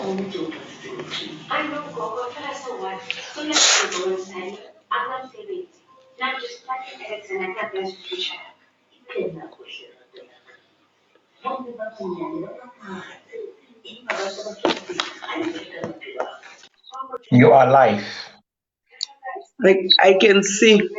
I know, Gogo, but so what? So let's go inside. I'm not saving. Not just 20 minutes and I got this future. You are live. I can see.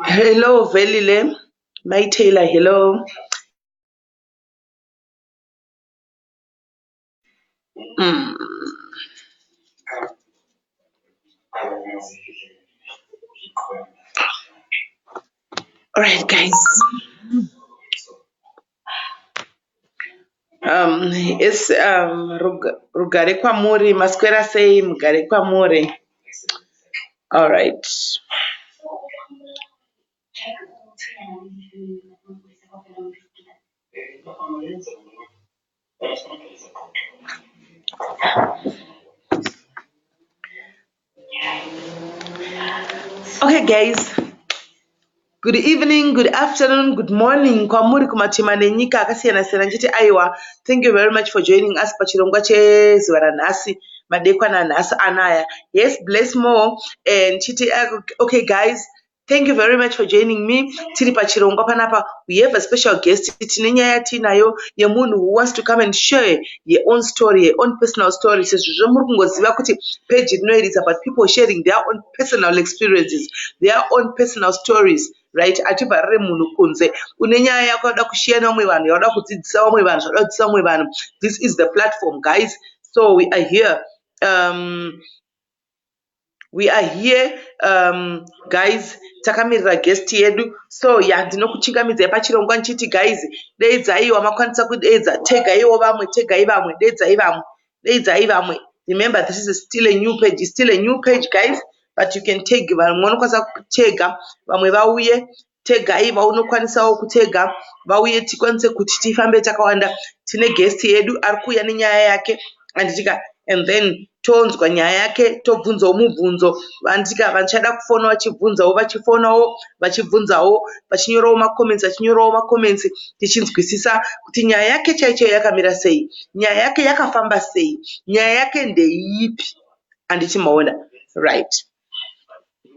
Hello, Velile. My Taylor, hello. Mm. All right, guys. It's rugare kwamuri, masquera say mugare kwamuri. All right. Okay, guys. Good evening, good afternoon, good morning. Kwamuri kumatima nenyika akasiyana siyana nchiti aiwa. Thank you very much for joining us pachirongwa chezuva ranhasi madekwana nhasi anaya. Yes, bless more. And chiti okay guys, thank you very much for joining me. Tiri pachirongwa panapa. We have a special guest. Tine nyaya tinayo yemunhu who wants to come and share your own story, your own personal story. Sezvo muri kungoziva kuti page inoiri is about people sharing their own personal experiences, their own personal stories. Right, atibharire munhu kunze une nyaya yako yauda kushiya nevamwe vanhu, yauda kudzidzisa vamwe vanhu, zvauda kudzidzisa vamwe vanhu. This is the platform, guys. So we are here. Guys, takamirira guest yedu. So ndinokuchingamidzai pachirongwa nchiti guys, deidzaiwa makwanisa kudeedza, tegaiwo vamwe, tegai vamwe, deidzai vamwe. Remember, this is still a new page. It's still a new page, guys, but you can tag vamwe vanokwanisa kutega, vamwe vauye, tegai vaunokwanisawo kutega, vauye tikwanise kuti tifambe takawanda. Tine guest yedu ari kuuya nenyaya yake and then tonzwa nyaya yake, tobvunzawo mubvunzo. Vanditika vanchada kufona vachibvunzawo, vachibvunzawo, vachinyorawo makoments, tichinzwisisa kuti nyaya yake chaicho yakamira sei, nyaya yake yakafamba sei, nyaya yake ndeipi. Handiti maona, right?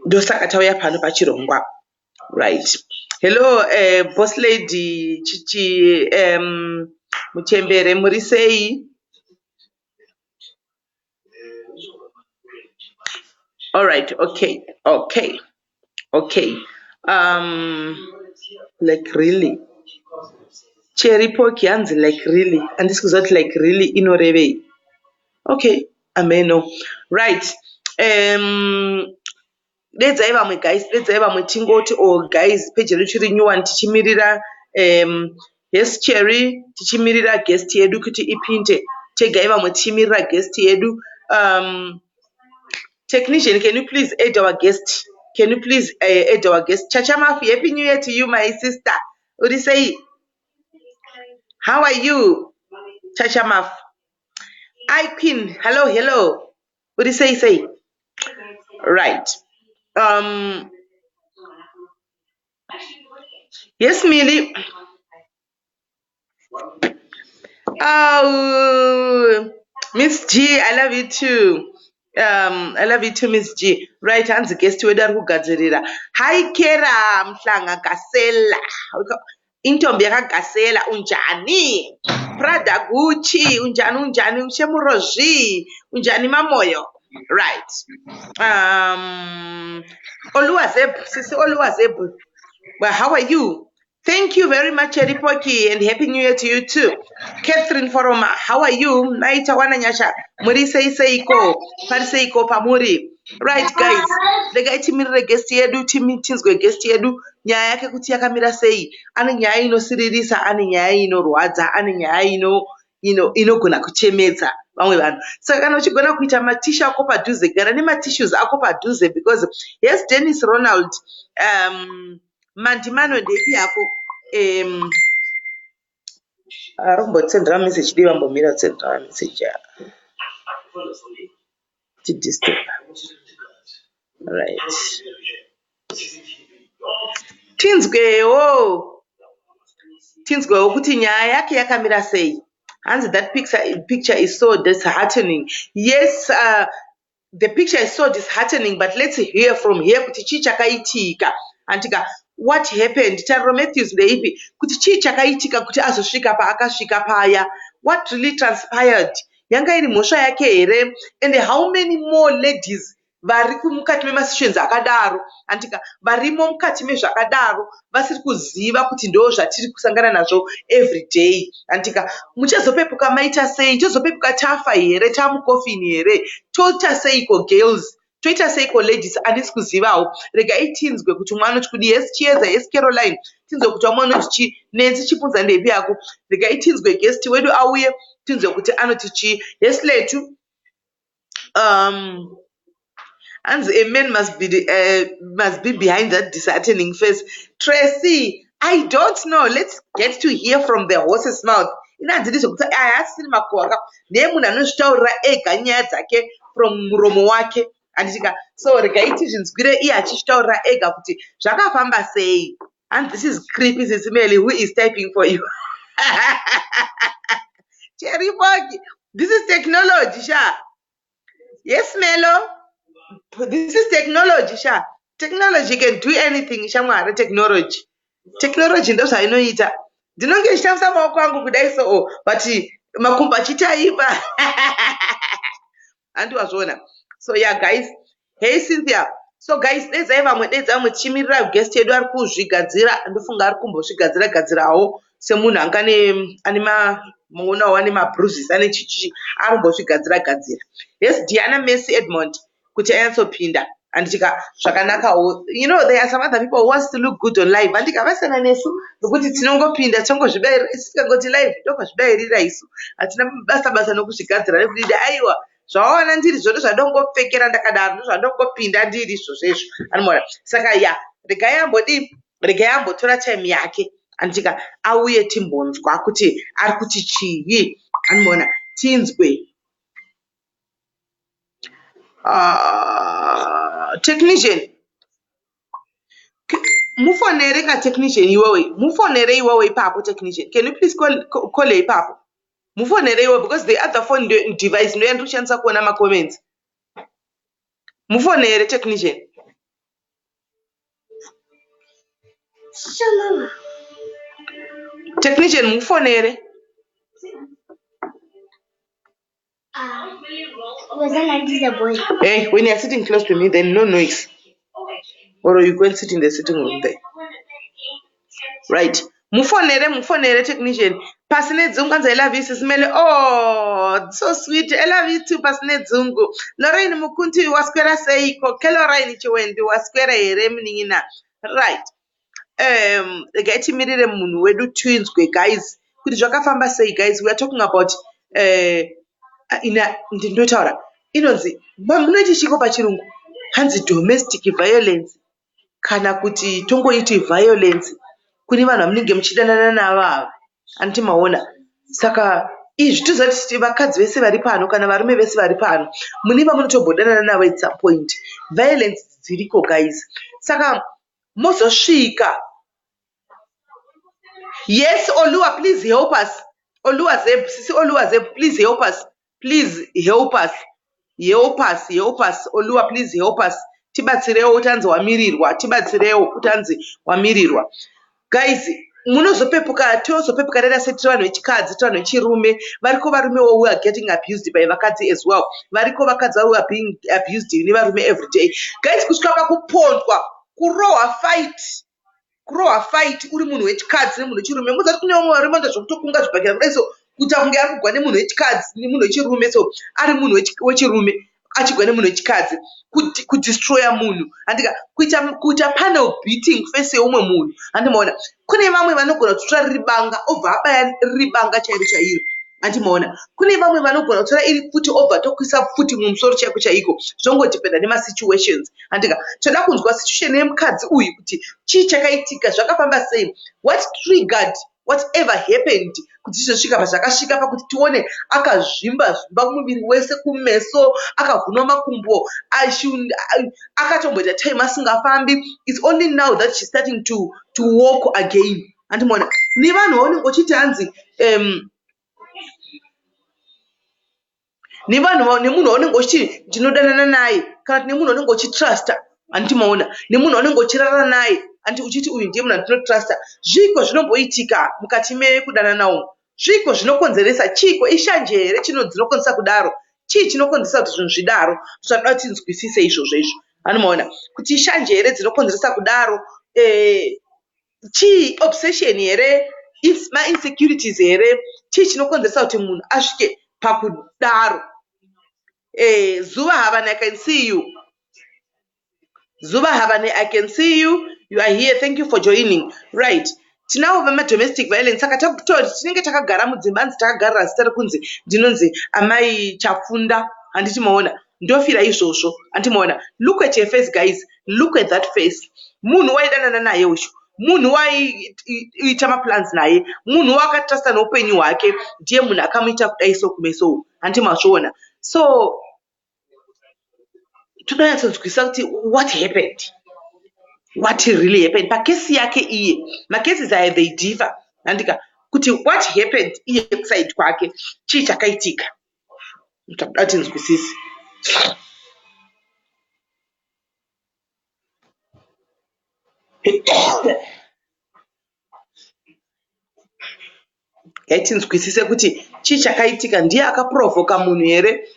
Ndosaka tauya pano pachirongwa, right? Hello, boss lady chichi muchembere, muri sei? All right, okay. Like really. Cherry pork yanzi like really. And this is not like really inorevei. Okay, ameno. Right. Dedzai vamwe guys, dedzai vamwe tingoti guys, page yedu chiri new one tichimirira yes Cherry tichimirira guest yedu kuti ipinde. Tegai vamwe tichimirira guest yedu. Technician, can you please add our guest? Can you please add our guest? Chacha Mafi, happy new year to you, my sister. What do you say? How are you? Chacha Maf. Hi, Queen. Hello. What do you say? Right. Yes, Millie. Oh, Miss G, I love you too. I love you too, Miss G. Right, hands guest wedu ari kugadzirira. Hi Kera Mhlanga Gasela. Intombi yakagasela unjani? Prada Gucci unjani Mshemurozvi unjani Mamoyo. Right. Oluwazeb, Sisi Oluwazeb. Well, how are you? Thank you very much, Eripoki, and Happy New Year to you too. Catherine Foroma, how are you? Naita Wananyasha, Muri Seiko, Pariseiko Pamuri. Right, guys. The guy timire guest yedu, timmitins go guest yedu, nyaya yake kutia kamera sei, ani nyaya ino siririsa, ani nyaya ino rwadza, ani nyaya inogona kuchemedza vamwe vanhu. Saka kana uchigona kuita matishu ako padhuze, gara nematissues ako padhuze, because yes, Dennis Ronald, mandimano ndepi yako arombotsendera message dei vambomira kutsendera message tidisturb. Right, tinzwewo kuti nyaya yake yakamira sei. Hanzi that picture is so disheartening. Yes, the picture is so disheartening, but let's hear from here kuti chii chakaitika. Antika, what happened? Taro Matthews ndeipi kuti chii chakaitika kuti azosvika paakasvika paya. What really transpired? Yanga iri mhosva yake here? And how many more ladies vari mukati memasessions akadaro, antika varimo mukati mezvakadaro vasiri kuziva kuti ndo zvatiri kusangana nazvo every day. Antika muchazopepuka maita sei? Tozopepuka tafa here? Tamukofini here? Toita seiko girls? Toita seiko ladies? Handisi kuzivawo. Regai tinzwe kuti mwana unoti kudi yes Chieza, yes Caroline. Tinzwe kuti mwana unoti chi Nenzi chipunza ndepi yako. Regai tinzwe guest wedu auye tinzwe kuti anoti chi. Yes Letu. And a man must be behind that disheartening face. Tracy, I don't know. Let's get to hear from the horse's mouth. From muromo wake. So regaiti zvinzwire iye achitaurira ega kuti zvakafamba sei. And this is creepy SIS MELLY who is typing for you. Cherry Bogi, this is technology, Sha. Yes, Melo. This is technology, Sha. Technology can do anything, Shamwara. Technology ndo zvainoita. Ndinonge ndichishandisa maoko angu kudai so, but makumbo achitaipa. Andiwazvona. So yeah, guys. Hey Cynthia. So guys, dedzai vamwe tichimirira guest yedu ari kuzvigadzira. Ndofunga ari kumbozvigadzira-gadzirawo semunhu anga muonawo ane mabruises ane chichichi ari kumbozvigadzira-gadzira. Yes, Diana Messi Edmond kuti anyatsopinda. Anditika zvakanakawo. You know, there are some other people who wants to look good on live. Andika vasana nesu nokuti tinongopinda tongozvibayirira isikangoti live ndokuzvibayirira isu. Hatina basa nokuzvigadzira nekuti aiwa zvaona ndiri zvondo zvandongopfekera ndakadaro ndozvandongopinda ndiri izvozvezvo. Animona. Saka ya regai ambotora time yake. Anditika auye timbonzwa kuti ari kuti chii. Animona. Tinzwe. Technician. Mufonere ka technician iwewe. Mufonere iwewe ipapo technician. Can you please call ipapo? Mufonere iwewe because the other phone device ndo yandushandisa kuona ma comments. Mufonere technician. Technician mufonere. Hey, when you're sitting close to me, then no noise. Or you go and sit in the sitting room there. Right. Mufonere technician. Pasine Zungu, I love you, SIS MELLY. Oh, so sweet. I love you too, Pasine Zungu. Lorraine Mukunti waskwera seiko. Kelorraine chiwendi waskwera eremnina. Right. Gatimirire munhu wedu twins guys. Kuti zvakafamba sei guys. We are talking about ndinotaura inonzi munoiti chiko pachirungu hanzi domestic violence kana kuti tongoiti violence kune vanhu vamunenge muchidanana navo ava anoti maona. Saka izvi tozati vakadzi vese vari pano kana varume vese vari pano mune vamunotombodanana navo at some point. Violence dziriko guys. Saka mozosvika. Yes, Olua, please help us. Oluwazeb, Sisi Oluwazeb, please help us. Please help us. help us Oluwa, please help us. Tibatsirewo utanzi wamirirwa, tibatsirewo utanzi wamirirwa. Guys, munozopepuka tozopepuka dada seti vanhu vechikadzi vanhu vechirume variko varume who are getting abused by vakadzi as well. Variko vakadzi who are being abused nevarume every day. Guys, kusvika pakupondwa, kurohwa fight uri munhu wechikadzi nemunhu wechirume. Muzati kune vamwe varume ndozvokutokunga zvibhakira kudai so kuita kunge ari kugwa nemunhu wechikadzi nemunhu wechirume so ari munhu wechirume achigwa nemunhu wechikadzi kudestroya munhu handika kuita panel beating face yeumwe munhu handimaona. Kune vamwe vanogona kutora riri banga obva abaya riri banga chairo chairo handimaona. Kune vamwe vanogona kutora iri futi obva tokuisa futi mumusoro chaiko chaiko zvongodhipenda nemasituations handika. Toda kunzwa situation yemukadzi uyu kuti chii chakaitika, zvakafamba sei, what triggered whatever happened kuti zvosvika pazvakasvika pakuti tione akazvimba muviri wese, kumeso akavhunwa makumbo, akatomboita time asingafambi. It's only now that she's starting to walk again handimona. Nevanhu vaunenge uchiti hanzi nemunhu waunenge uchiti ndinodanana naye kana kuti nemunhu waunenge uchitrasta handimaona, nemunhu waunenge uchirara naye andi uchiti uyu ndiye munhu andinotrasta. Zviko zvinomboitika mukati mekudanana umu, zviko zvinokonzeresa, chiko ishanje here dzinokonzeresa kudaro, chii chinokonzeresa kuti zvinhu zvidaro. Zvatoda kuti tinzwisise izvozvo izvo handimaona kuti ishanje here dzinokonzeresa kudaro, chii obsession here, mainsecurities here, chii chinokonzeresa kuti munhu asvike pakudaro. Zuva Havana, I can see you. Zuba Havane, I can see you. You are here. Thank you for joining. Right. Tinavo vemadomestic violence. Saka takutori tinenge takagara mudzimba hanzi takagarira zita rekunzi ndinonzi amai Chafunda handiti maona. Ndofira izvozvo handimaona. Look at your face guys. Look at that face. Munhu waidanana naye uyu. Munhu waiita maplans naye. Munhu wakatrasta noupenyu hwake. Ndiye munhu akamuita kudai so kumeso. Handimazviona. So todanyatsodzwisa kuti what happened, what really happened pakesi yake iye. Macases aya they differ handika kuti what happened iye kuside kwake, chii chakaitika. Takuda tinzwisise. Tinzwisise kuti chii chakaitika. Ndiye akaprovoka munhu here,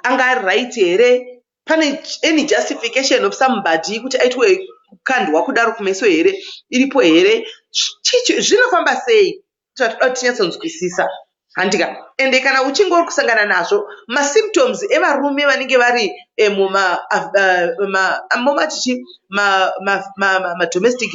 anga ari right here, pane any justification of somebody kuti aitwe kukandwa kudaro kumeso here iripo here, chichi zvinofamba sei. Tatoda tinyatsonzwisisa handika. Ende kana uchinge uri kusangana nazvo masymptoms evarume vanenge vari domestic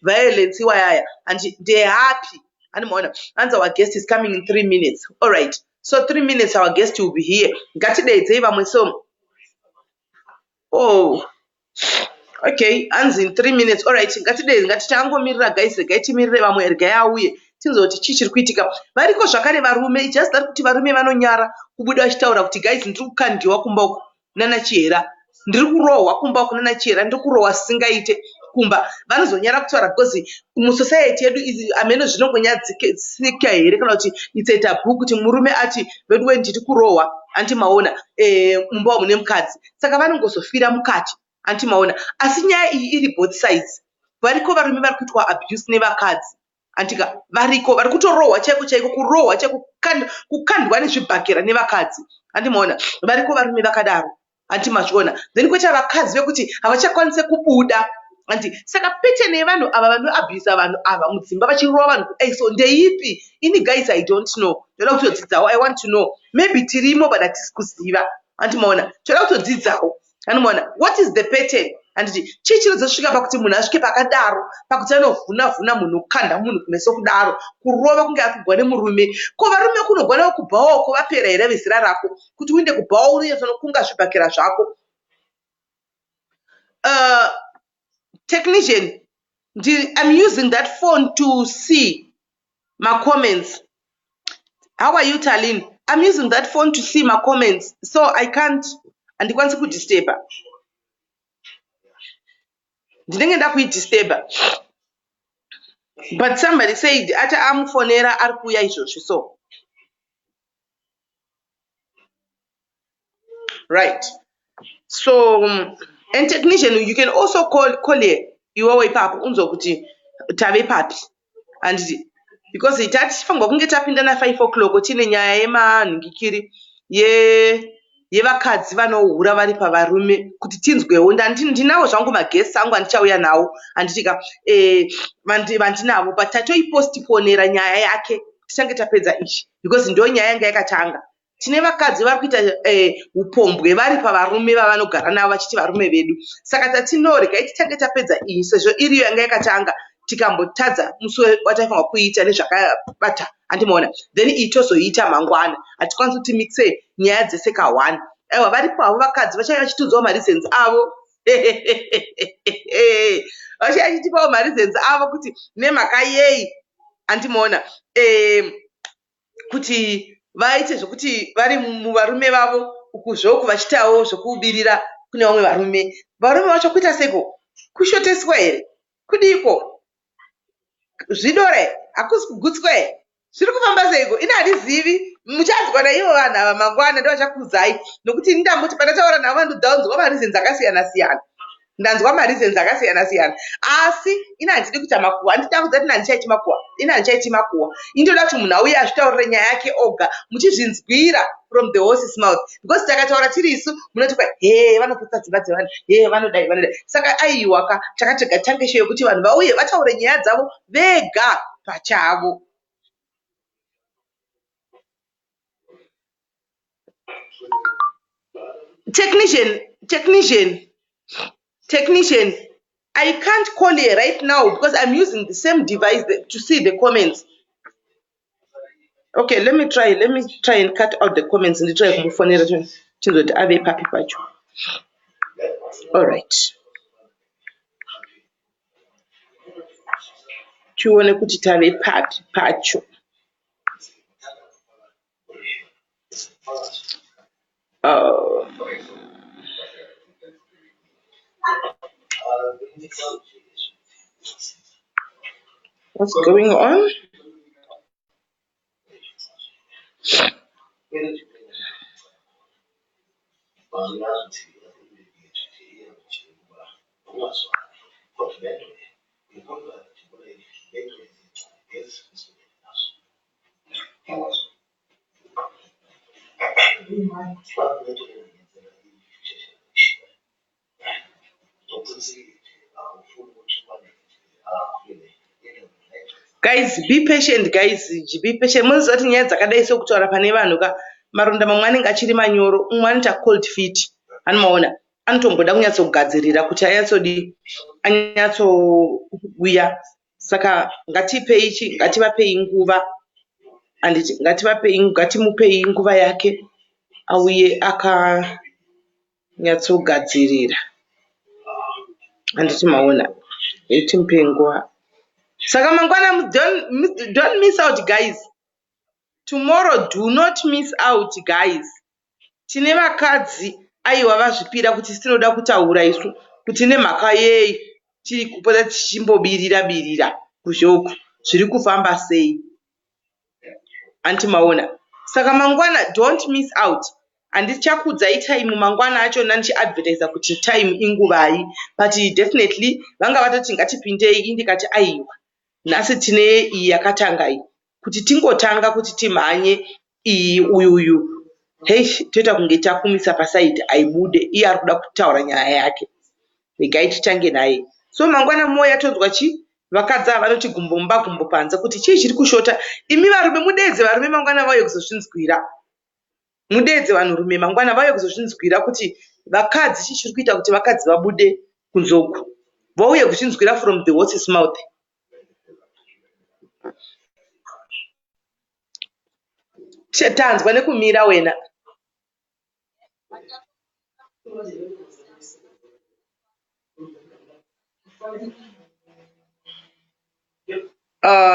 violence iwayaya handi they're happy handimaona. Hanzi our guest is coming in 3 minutes. All right, so 3 minutes our guest will be here. Ngatidedzei vamwe so okay, hanzi in 3 minutes. All right, ngatitangomirira guys, regai timirire vamwe, regai auye tinzoti chii chiri kuitika. Variko zvakare varume, just that kuti varume vanonyara kubuda vachitaura kuti guys ndiri kukandiwa kumba uku nana Chihera, ndiri kurohwa kumba uku nana Chihera, ndiri kurohwa singaite kumba. Vanozonyara kutaura because musociety yedu ameno zvinongonyadzika here kana kuti it's a taboo kuti murume ati vedu ndiri kurohwa antimaona mumba mune mukadzi. Saka vanongozofira mukati antimaona. Asi nyaya iyi iri both sides. Variko varume vari kuitwa abuse nevakadzi antika, variko vari kutorohwa chaiko chaiko, kurohwa chaiko, kukandwa nezvibhakera nevakadzi andimaona. Variko varume vakadaro antimazviona. Then koita vakadzi vekuti havachakwanise kubuda anti. Saka pete nevanhu ava vanoabhisa vanhu ava mudzimba vachirova vanhu kudai so ndeipi ini guys I don't know. Toda kutodzidzawo, I want to know. Maybe tirimo but hatisi kuziva antimaona. Toda kutodzidzawo handimaona what is the pattern handiti chii chinozosvika pakuti munhu asvike pakadaro, pakuti anovhuna munhu, kukanda munhu kumeso kudaro, kurova kunge akugwa nemurume. Ko varume kunogona kubhawo kovapera here vezera rako kuti uinde kubhawo unokunga zvibhakera zvako. Technician, I'm using that phone to see my comments. How are you, Talin? I'm using that phone to see my comments, so I can't. Andikwanisi kudisturba. Ndinenge ndakuidisturba. But somebody said ati amufonera ari kuuya izvozvo so. right? So and technician you can also call iwewe ipapo unzwa kuti tave papi and because tatifanirwa kunge tapinda na5 o'clock tine nyaya yemanhingikiri yevakadzi vanohura vari pavarume kuti tinzwewo. Ndinawo zvangu magesi angu andichauya nawo anditika vandinavo but tatoipostponera nyaya yake tichange tapedza ichi because ndo nyaya yanga yakatanga. Tine vakadzi vari kuita upombwe vari pavarume vavanogara navo vachiti varume vedu, saka tatinorega tichange tapedza iyi sezvo iriyo yanga yakatanga tikambotadza musi wataifanirwa kuita nezvakabata andimoona then iyi tozoita mangwana hatikwanisi kuti mixe nyaya dzese ka1 aiwa varipo havo vakadzi vachai vachitudzawo mareasons avo vachai vachitipawo mareasons avo kuti nemhaka yei andimoona kuti vaite zvokuti vari muvarume vavo ukuzvoku vachitawo zvokubirira kune vamwe varume vacho kuita seko kushoteswa here kudiko zvidore hakusi kugutswa here zviri kufamba seiko ina handizivi muchazwa naivo vanhu ava mangwana ndovachakuzai nokuti ndamboti pandataura navo vandodzanzwa mareasons akasiyana siyana ndanzwa mareasons akasiyana siyana asi ina handidi kuita makuhwa handida kudza kuti handichaiti makuhwa ina handichaiti makuhwa indoda kuti munhu auye azvitaurire nyaya yake oga muchizvinzwira from the horse's mouth because takataura tiri isu munoti vanoputsa dzimba dzevanhu vanodai saka aiwaka takatega tangesho yokuti vanhu vauye vataure nyaya dzavo vega pachavo. Technician, I can't call you right now because I'm using the same device to see the comments. Okay, let me try and cut out the comments and try to move on to the ave papi pacho. All right. Tuone kuti tave papi pacho. What's going on? Guys, be patient, be patient. Munozoti nyaya dzakadai sokutaura pane vanhu ka maronda mamwe anenge achiri manyoro, umwe anoita cold feet, anomaona anotomboda kunyatsogadzirira kuti anyatsouya. Saka ngativapei nguva and ngatimupei nguva yake auye akanyatsogadzirira handiti maona timupei nguva. Saka mangwana, don't miss out, guys. Tomorrow, do not miss out, guys. Tine vakadzi aiwa vazvipira kuti tinoda kutaura isu kuti nemhaka yei tiri kupota tichimbobirira kuzvoku zviri kufamba sei antimaona. Saka mangwana, don't miss out. Handichakudzai time mangwana achona ndichiadvertisa kuti time inguvai, but definitely vanga vatoti ngatipindei indikati aiwa nhasi tine iyi yakatanga iyi kuti tingotanga kuti timhanye iyi uyu toita kunge takumisa pasaidi aibude iye ari kuda kutaura nyaya yake regai titange naye. So mangwana moya tonzwa vakadzi ava vanoti gumbo panze kuti chii chiri kushota. Imi varume mudeedze varume mangwana vauye kuzozvinzwira, mudeedze vanhurume mangwana vauye kuzozvinzwira kuti vakadzi chii chiri kuita kuti vakadzi vabude kunzoku, vauye kuzvinzwira from the horse's mouth. Tanzwa nekumira wena.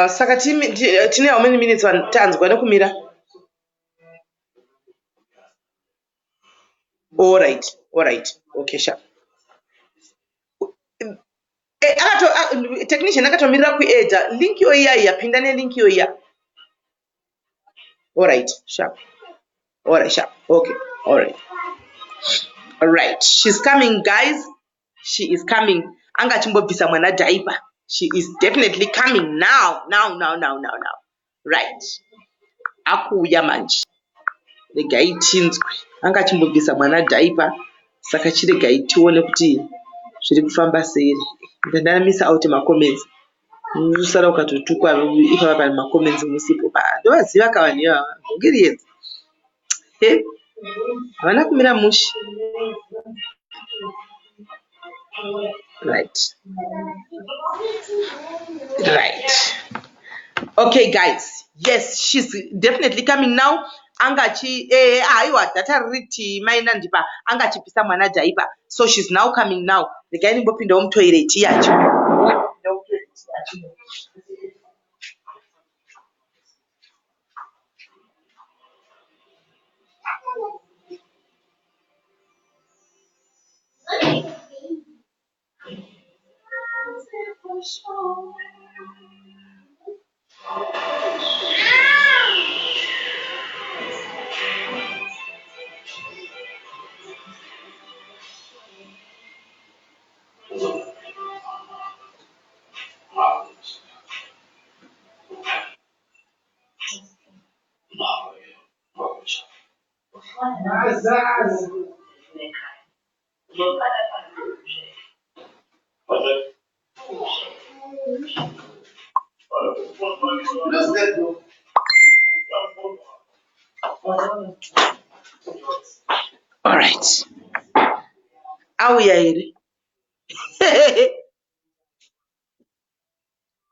Saka tine how many minutes tanzwa nekumira? All right. Okay, sure. Technician akatomirira kuedha link yo iya yapinda nelink yo iya. All right, sharp. Okay, all right. All right, she's coming, guys. She is coming. Anga chimbobvisa mwana diaper. She is definitely coming now. Now. Right. Akuuya manje. Regai tinzwe. Anga chimbobvisa mwana diaper. Saka chiregai tione kuti zviri kufamba sei. Ndanamisa out macomments. Usara ukatotukwa ipapa pani macomments musipo. Ndovaziva kavanhu ivava. Ngiriyenzi. Havana kumira mushe. Right. Okay, guys. Yes, she's definitely coming now. Angachi aiwa data riti maina ndipa angachipisa mwana jaipa. So she's now coming now. The guy nimbopinda toilet yacho. All right. Auya here.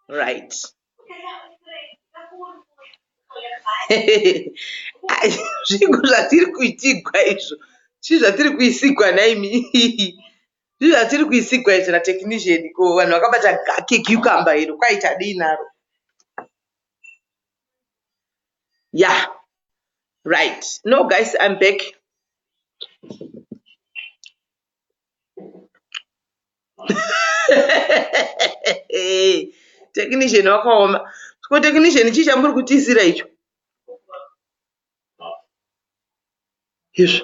Right. Zvinhu zvatiri kuitigwa izvo chii zvatiri kuisigwa naimi zvii zvatiri kuisigwa izvo natechnician ko vanhu vakabata kecucumber iro kwaita dii naro. Yeah, right. No guys, I'm back. Technician wakaoma. Ko technician chii chamuri kutiisira icho? Yes.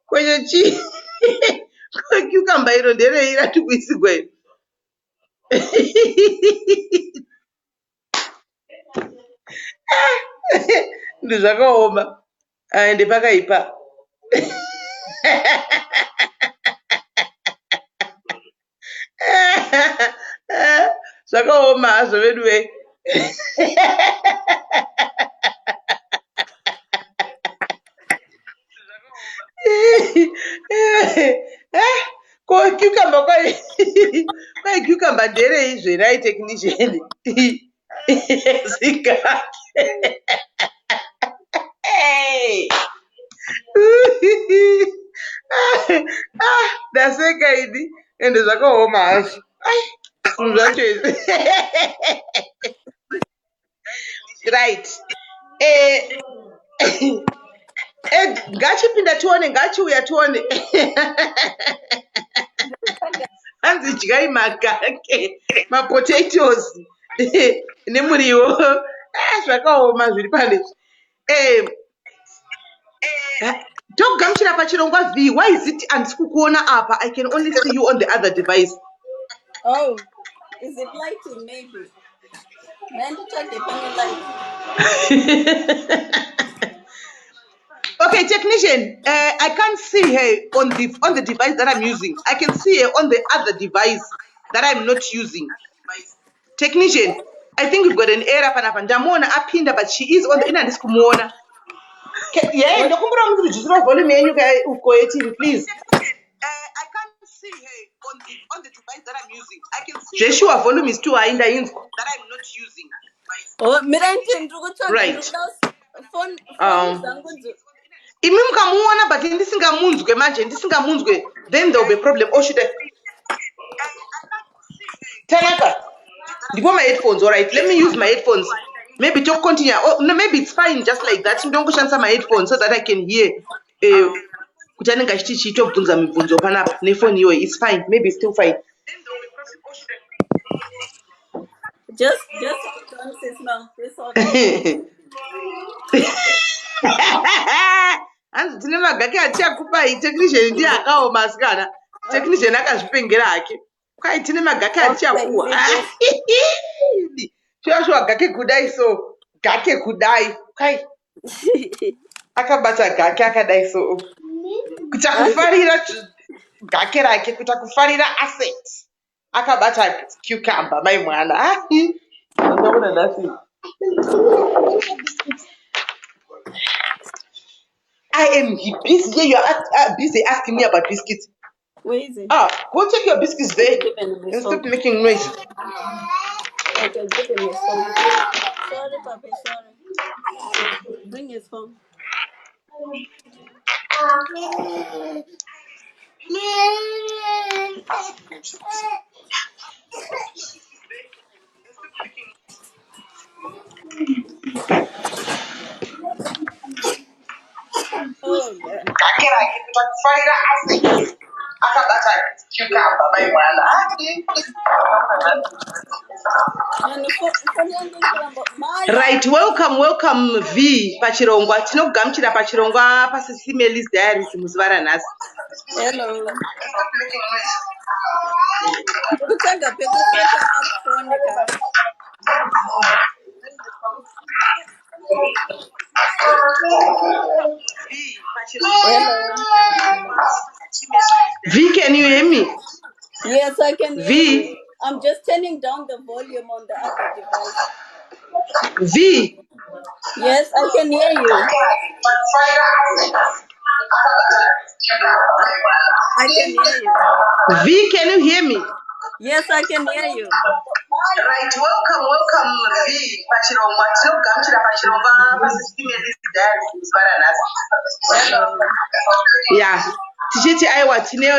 Kwenye chii? Cucumber iro nderei rati kuisigwa iro. Ndizvakaoma ende pakaipa. Zvakaoma hazvo vedu wei. Ko cucumber kwai cucumber nderei zvenai technician. Zikake. Ndaseka ini ende zvakaoma hazvo. Zvinhu zvacho izvi. Right. Ngachipinda tione, ngachiuya tione. Hanzi dyai makake, mapotatoes nemuriwo. Zvakaoma zviri panezvi. Tokugamuchira pachirongwa V. Why is it handisi kukuona apa? I can only see you on the other device. Oh, is it lighting maybe? Man, to check the light. Okay, technician, I can't see her on the device that I'm using. I can see her on the other device that I'm not using. Technician, I think we've got an error panapa. Ndamona apinda, but she is on the handisi kumuona. Yeah, ndokumbura muzviziro volume yenyu ukoyetiri, please. I can't see her on the device that I'm using. I can see Joshua volume is too high that I'm not using. Oh, right. Phone imi mukamuona but ndisingamunzwe manje ndisingamunzwe, then there will be a problem. Or should I Tanaka, ndipo my headphones? All right, let me use my headphones. Maybe to continue. Oh, no, maybe it's fine just like that. Ndongoshandisa my headphones so that I can hear kuti anenge achichitobvunza mibvunzo panapa nefoni iyoyi. It's fine, maybe it's still fine. Just hold on, sis. No, just hold on. hanzi tine magaki atiakupai technician ndiye akaoma asikana technician akazvipengera hake kwai tine magaki Okay, atiakuwa just shuwa gake kudai so gake kudai kwai akabata gake akadai so kuita kufarira gake rake kuita kufarira asset akabata cucumber mai mwana ndaona nhasi I am busy here. You are busy asking me about biscuits. where is it? Go take your biscuits there Okay, give him his and stop phone. making noise. Okay, give him his phone. Sorry, Papi, sorry. Bring his phone. Oh, God. Kakera akipita kufarira asset. Akabata cucumber mai mwana. And the phone yangu kuramba. Maya. Right, welcome V pachirongwa. Tinokugamuchira pachirongwa pasisi Melly's Diaries muzuva ranhasi. Hello. Ndikutanga pekuseta up phone ka. Hello. V, can you hear me? Yes, I can hear you. V, I'm just turning down the volume on the other device. V. Yes, I can hear you. I can hear you. V, can you hear me? Yes, I can hear you. Right, welcome V pachirongwa. Tinokugamuchira pachirongwa pasisi Melly's Diaries muzuva ranhasi. Hello. Yeah, tichiti aiwa tineyo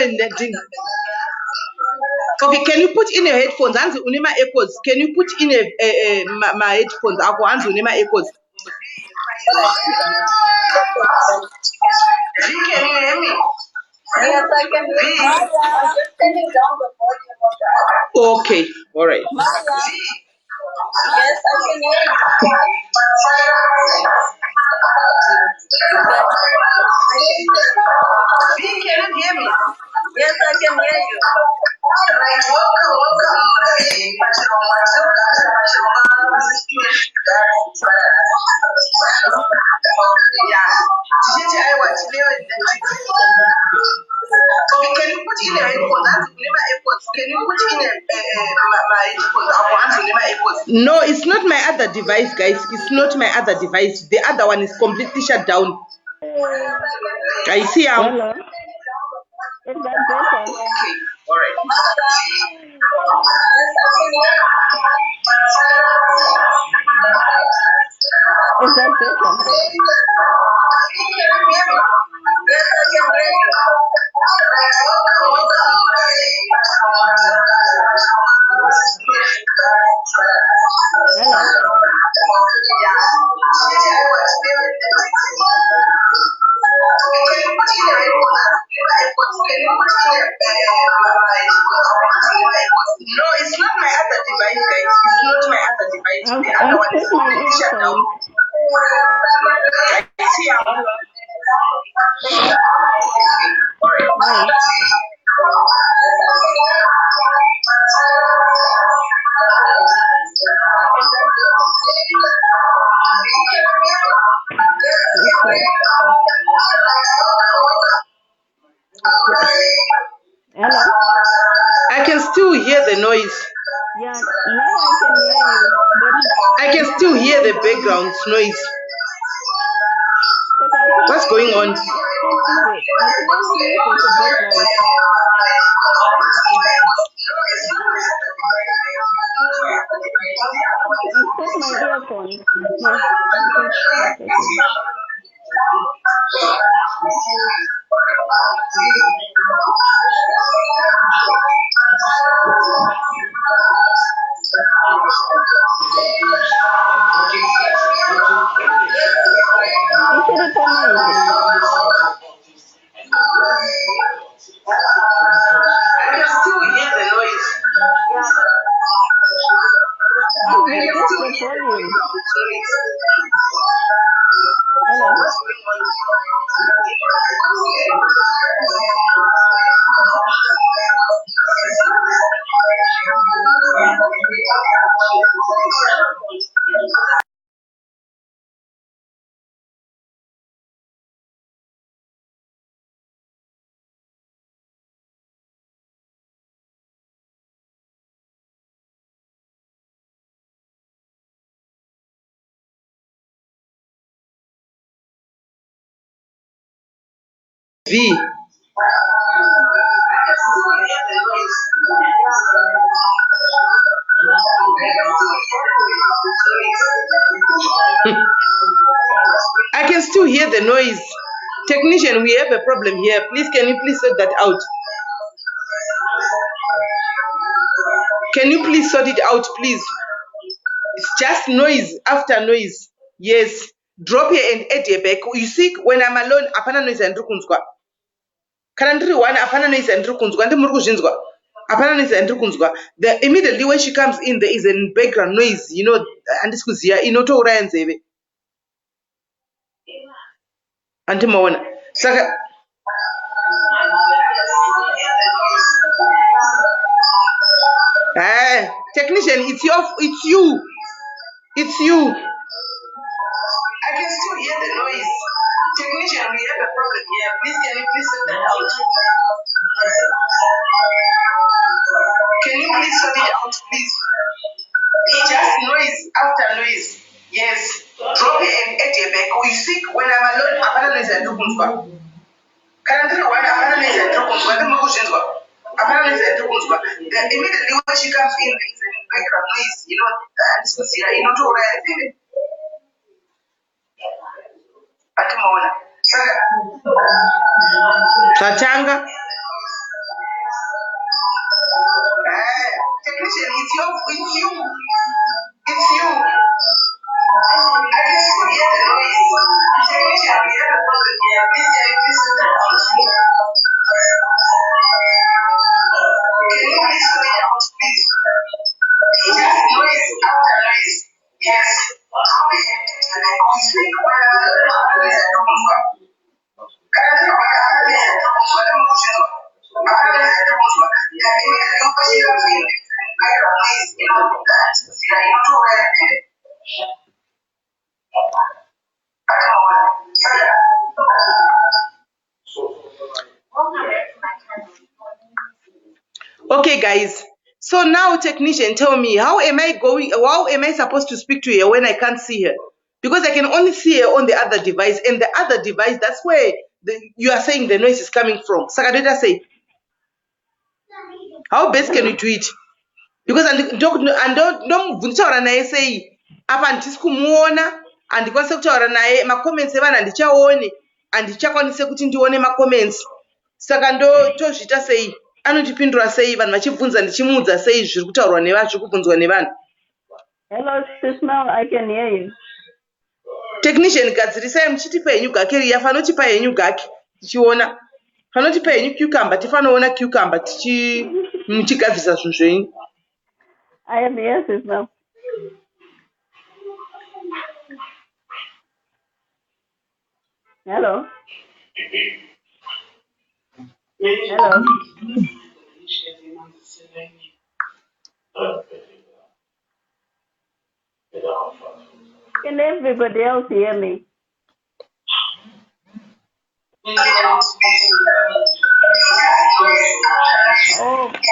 okay, can you put in your headphones? Hanzi une ma-airpods. Can you put in my headphones? Ako hanzi une ma-airpods. Alright, hold on. Can you hear me? Yes, I can hear you. Maya. I'm just turning down the volume on the other. Okay, all right. Maya. Yes, I can hear you. But I can hear you. Can you hear me? Yes, I can hear you. Right, yeah. Tichiti aiwa tineyo okay, can you put in your headphones? Hanzi une ma-airpods. Can you put in my headphones? Ako hanzi une ma-airpods. No, it's not my other device, guys. It's not my other device. The other one is completely shut down. I see how. Hello. Is that better? Okay, all right. Is that better? Hello. No, it's not my other device, guys. It's not my other device. The other one is Put my completely shut down. earphones. I see how. Hi. Let's see. Hello. I can still hear the noise. Yeah, now I can hear you. But I can still hear the background noise. What's going on? I clearly music in the background. I put my earphones. Ushiripo noise. I can still hear the noise. I'm V. I can still hear the noise. Technician, we have a problem here. Please, can you please sort that out? Can you please sort it out, please? It's just noise after noise. Yes. Drop here and add here back. You see, when I'm alone, apana noise and rukunzwa. Kana ndiri one apana noise and rukunzwa. Ndi muri kuzvinzwa. Apana noise and rukunzwa. The immediately when she comes in, there is a background noise. You know, andisi kuziya inotouraya nzeve. Antimaona. Saka technician, it's you. It's you. I can still hear the noise. Technician, we have a problem here. Please, can you please sort that out? Can you please sort it out, please? It's just noise after noise. Yes. Drop it and add it back. We sick when I'm alone. Apana noise and rukunzwa. Kana ndiri one apana noise and rukunzwa. Ndi muri kuzvinzwa. Apana noise and rukunzwa. Immediately when she comes in, there is a background noise. You know, andisi kuziya inotouraya nzeve. Atimaona. Saka Tatanga. Technician, it's you. It's you. I can still hear the noise. Technician, we have a problem here. Please, can you please sort that out? Can you please sort it out, please? It's just noise after noise. Yes. Okay, guys. So now, technician, tell me, how am I supposed to speak to her when I can't see her? Because I can only see her on the other device, and the other device, that's where you are saying the noise is coming from. Sakadeta say, how best can we do it? Because ndomubvunzaura naye sei apa handisi kumuona, handikwanise kutaura naye, macomments evanhu handichaone, handichakwanise kuti ndione macomments. Saka tozviita sei? Anondipindura sei? Vanhu vachibvunza ndichimuudza sei zviri kutaurwa nevanhu, zviri kubvunzwa nevanhu? Hello, Sismel, I can hear you. Technician, gadzirisai muchitipa henyu gake riya, fanotipa henyu gake tichiona, fanotipa henyu cucumber, tifanoona cucumber muchigadzirisa zvinhu zvenyu. I am here, Sismel. Hello. Hello. Can everybody else hear me? Oh, God.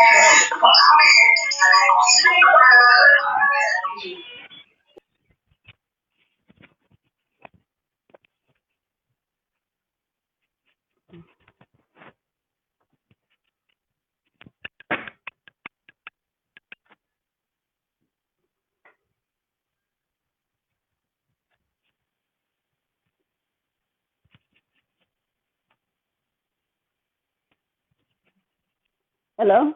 Hello?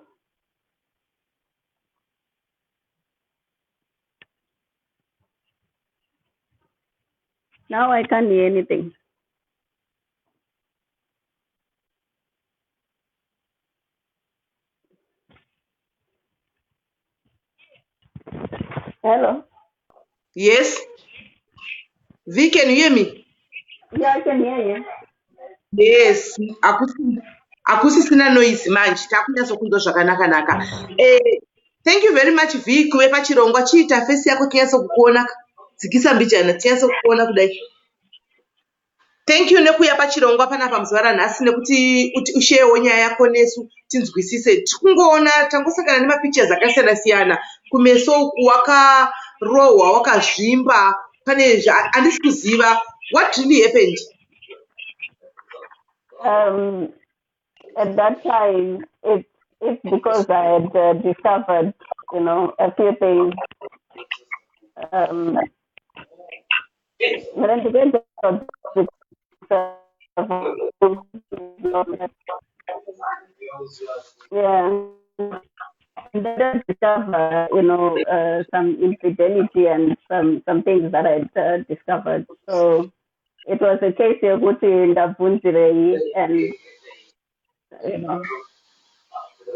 Now I can't hear anything. Hello? Yes? V, can you hear me? Yeah, I can hear you. Yes, akusisina noise manje takunyatsokuzwa zvakanaka. Thank you very much V kuve pachirongwa chiita fesi yako tinyatsokuona dzikisa mbichana tinyatsokuona kudai. Thank you nekuuya pachirongwa panapa muzuva ranhasi nekuti usheyewo nyaya yako nesu tinzwisise. Tikungoona tangosangana nemapictures akasiyana-siyana. Kumeso uku wakarohwa wakazvimba pane handisi kuziva what really happened. At that time, it's because I had discovered, a few things. But then depends on yeah. And then I discovered, some infidelity and some things that I discovered. So it was a case of in the and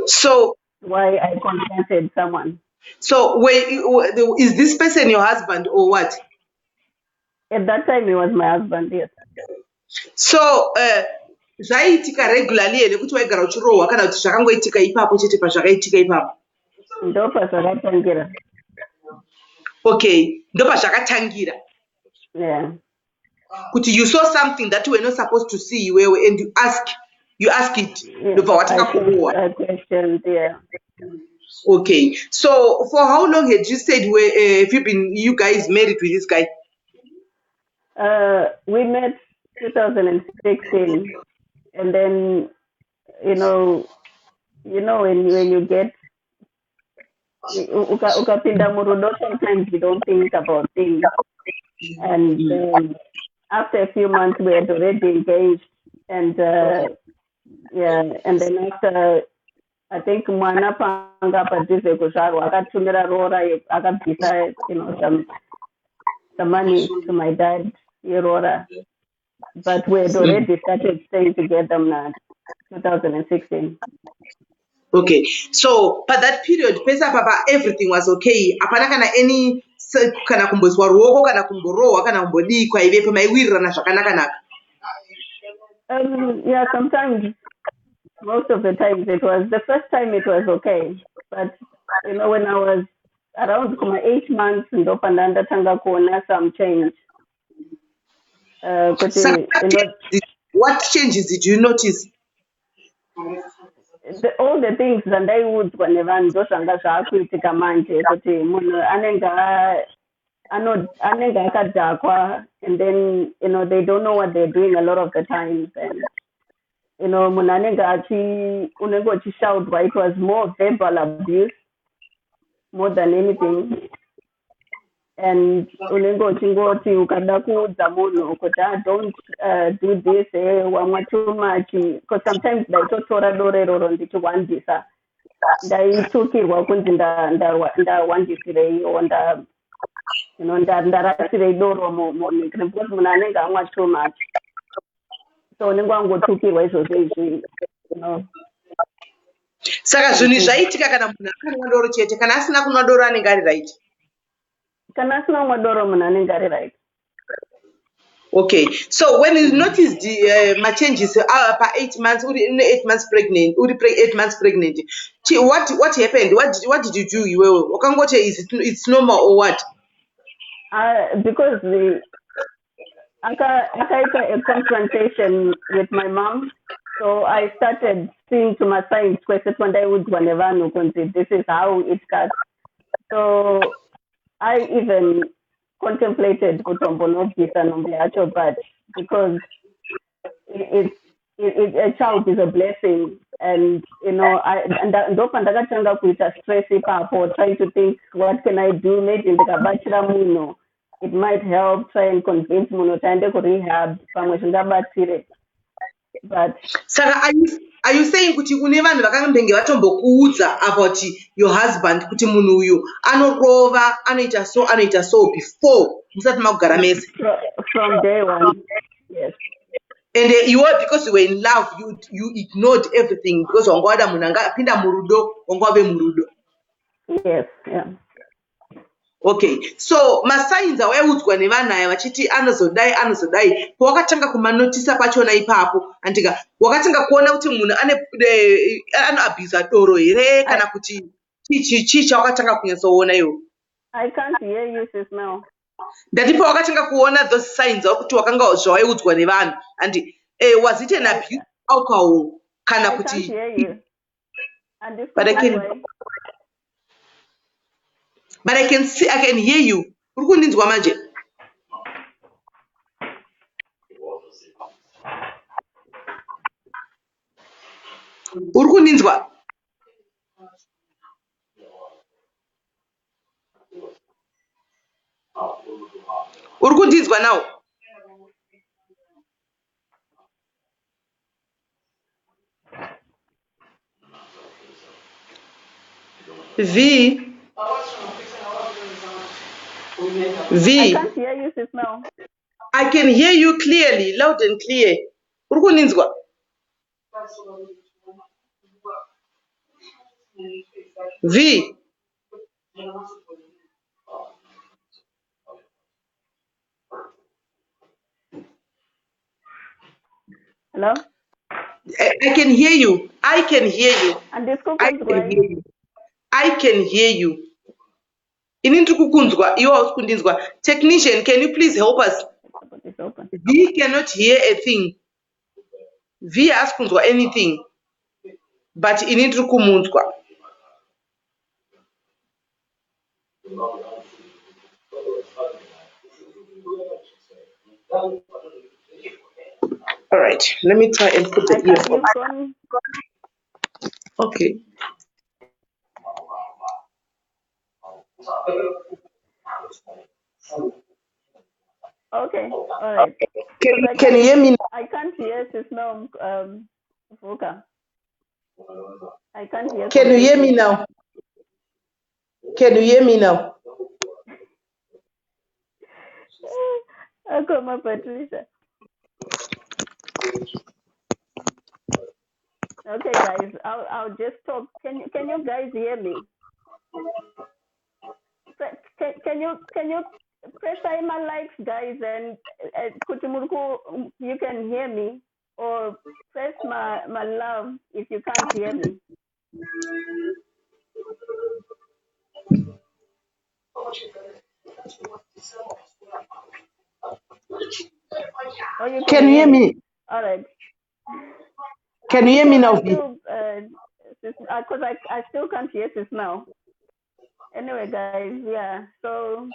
So why I contacted someone. So is this person your husband or what? At that time, he was my husband, yes. So zvaiitika regularly here nekuti waigara uchirohwa kana kuti zvakangoitika ipapo chete pazvakaitika ipapo? Ndopazvakatangira. Okay, ndopazvakatangira. Yeah. Kuti you saw something that you were not supposed to see iwewe and you ask it. I questioned, yeah. Okay, so for how long had you stayed have you guys married with this guy? We met 2016, and then when you get ukapinda murudo, sometimes you don't think about things, and after a few months we had already engaged, and and then after I think mwana panga padhuze kuzvarwa akatumira rora akabvisa some money to my dad yerora, but we had already started staying together in 2016. Okay, so by that period pesa papa everything was okay, hapana kana any kana kumbozwa ruoko kana kumborohwa kana kumbodii kwaivepo maiwirirana zvakanaka. Yeah, sometimes, most of the times the first time it was okay, but when I was around 8 months ndopanda ndatanga kuona some change. What changes did you notice? All the things zvandaiudzwa nevanhu ndozvanga zvaakuitika manje, kuti munhu anenge akadhakwa, and then they don't know what they're doing a lot of the times, and munhu unenge uchishaudwa. It was more verbal abuse more than anything, and unenge uchingoti ukada kuudza munhu kuti don't do this, wamwa too much, because sometimes ndaitotora doro iroro ndichiwandisa, ndaitukirwa kunzi ndawandisirei or ndarasirei doro because munhu anenge amwa too much, so unenge wangotukirwa izvozvo izvi. Saka zvinhu zvaiitika kana munhu akanwa doro chete, kana asina kunwa doro anenge ari right? Kana asina kunwa doro munhu anenge ari right. Okay, so when you noticed the changes per 8 months, 8 months pregnant, 8 months pregnant, what happened? What did you do? It's normal or what? Because I a confrontation with my mom, so I started seeing to my signs when I would whenever this is how it starts. So I even contemplated kutombonovisa, but because a child is a blessing, and ndopandakatanga kuita stress ipapo, trying to think what can I do, maybe ndikabachira munhu it might help, try and convince munhu taende kurehab pamwe zvingabatsire. But saka are you saying kuti une vanhu vakambenge vatombokuudza about your husband kuti munhu uyu anorova, anoita so before musati makugara mese? From day one, yes. And because you were in love, you ignored everything because wangawada munhu angapinda murudo, wangave murudo. Yes, yeah. Okay, so masigns awaiudzwa nevanhu aya vachiti anozodai pawakatanga kumanotisa pachona ipapo andika wakatanga kuona kuti munhu anoabhusa doro here kana kuti chii chawakatanga kunyatsoona iwo? I can't hear you, sis Mel. Ndati pawakatanga kuona those signs kuti wakanga zvawaiudzwa nevanhu and was it an abuse alcohol kana I can't kuti hear you. And this but I can see, I can hear you. Uri kundinzwa manje? Uri kundinzwa? Uri kundinzwa now? V. I can't hear you, sis Mel. I can hear you clearly, loud and clear. Uri kundinzwa? V. Hello? I can hear you. I can hear you. And this I can hear you. I can hear you. Ini ndiri kukunzwa, iwe hausi kundinzwa. Technician, can you please help us? V cannot hear a thing. V haasi kunzwa anything. But ini ndiri kumunzwa. All right, let me try and put the earphone. Okay. Okay, all right. Can you hear me now? I can't hear sis Mel, Vuka. I can't hear. Can you hear me now? Can you hear me now? I got my Patricia. Okay, guys, I'll just talk. Can you guys hear me? Can you press my likes, guys, and you can hear me, or press my love if you can't hear me. Oh, you can you hear me? All right. Can you hear me now? Because I still can't hear this now. Anyway, guys, yeah. So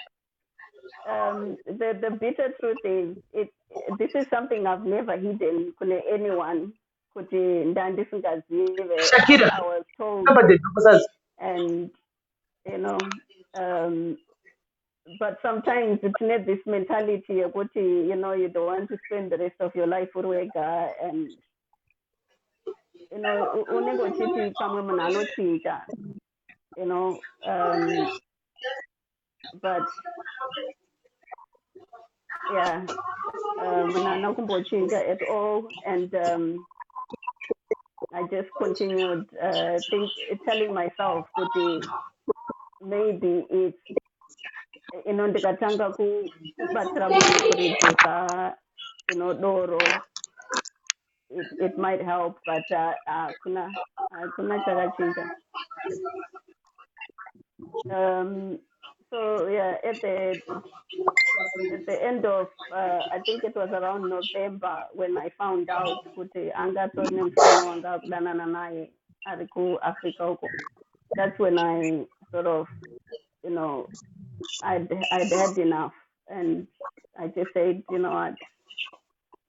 the bitter truth is, this is something I've never hidden from anyone. Shakira, I was told, and but sometimes it's not this mentality of what you don't want to spend the rest of your life with a guy, and but yeah, at all, and I just continued telling myself that maybe it's ndikatanga kubatsira munhu kuredusa doro, it might help, but hakuna chakachinja. So yeah, at the end of I think it was around November when I found out kuti angatori nemufana wanga kudanana naye ari kuAfrica huko. That's when I sort of I'd had enough, and I just said, you know what,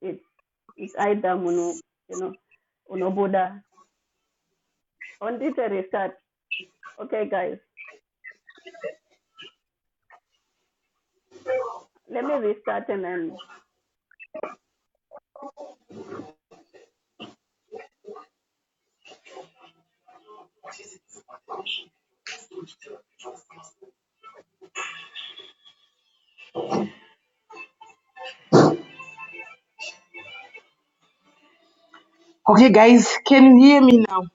it's either unobuda on this restart. Okay, guys, let me restart and then. Okay, guys, can you hear me now?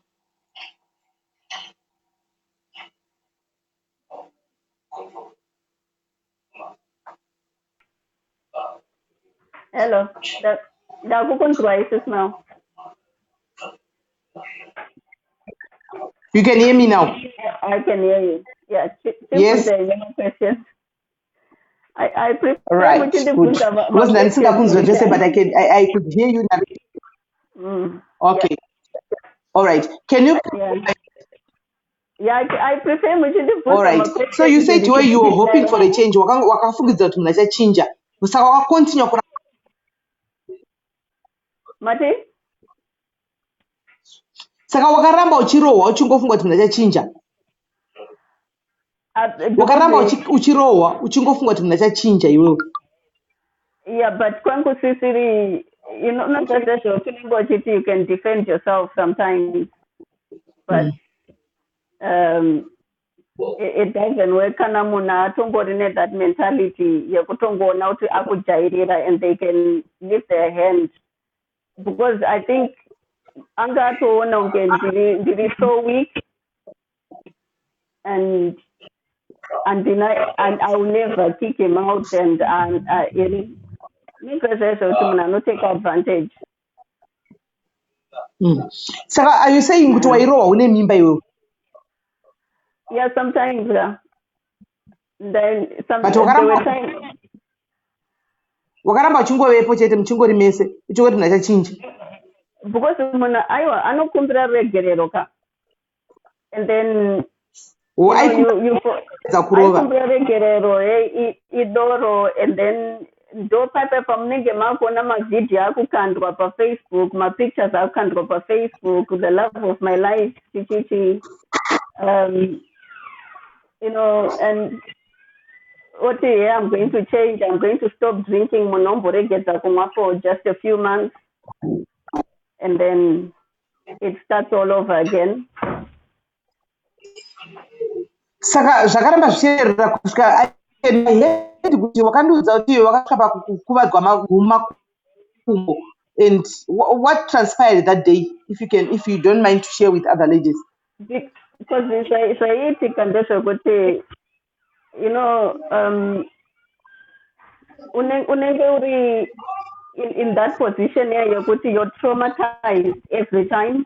Hello. Da kukunzwa sis now. You can hear me now. I can hear you. Yeah. Yes. Question. I prefer Right. Good. Because but I could hear you now. Okay. Yeah. All right. Can you? Yeah, I prefer muchindi All right. So you said you were hoping for a change. Wakafungidza kuti munachachinja. Saka wakakontinua kuramba. Mati? Saka wakaramba uchirohwa uchingofunga kuti munachachinja. Wakaramba uchirohwa uchingofunga kuti munachachinja iwewe. Yeah, but kwangu sisiri, you know, not just that you can defend yourself sometimes, but it doesn't work. Kana muna atongorine that mentality yekutongona kuti akujairira and they can lift their hand, because I think anga atoona unge ndiri so weak and I will never kick him out and not take advantage. So are you saying kuti wairohwa une mimba iwewe? Yeah, sometimes. Then sometimes there were times. Wakaramba uchingovepo chete muchingori mese uchingoti ndachachinja. Because aiwa anokumbira regerero ka. And then you kumbira regerero idoro, and then ndo papa pamunenge makona mavideo akukandwa pa Facebook, ma pictures akukandwa pa Facebook, the love of my life, chichichi. You know, and okay, I'm going to change, I'm going to stop drinking for just a few months, and then it starts all over again. Saka zvakaramba zvichienda kusvika kuti wakandiudza kuti wakasvika pakukuvadzwa makumbo, and what transpired that day, if you don't mind to share with other ladies? Because you know, in that position you're traumatized every time.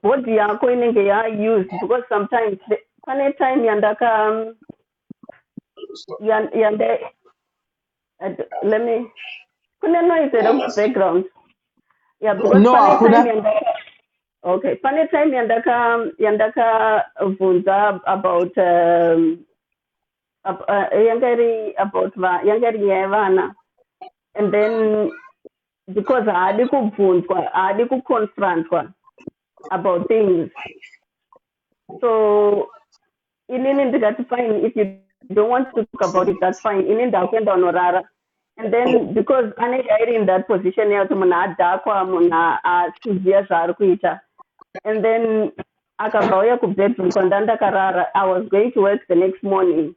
Body yako inenge used, because sometimes any time yandaka let me noise in the background. Yeah, because okay, funny time yandaka vunza about yangari yevana, and then because aadi ku confront about things, so that's fine. If you don't want to talk about it, that's fine. And then because I'm in that position, and then I was going to work the next morning,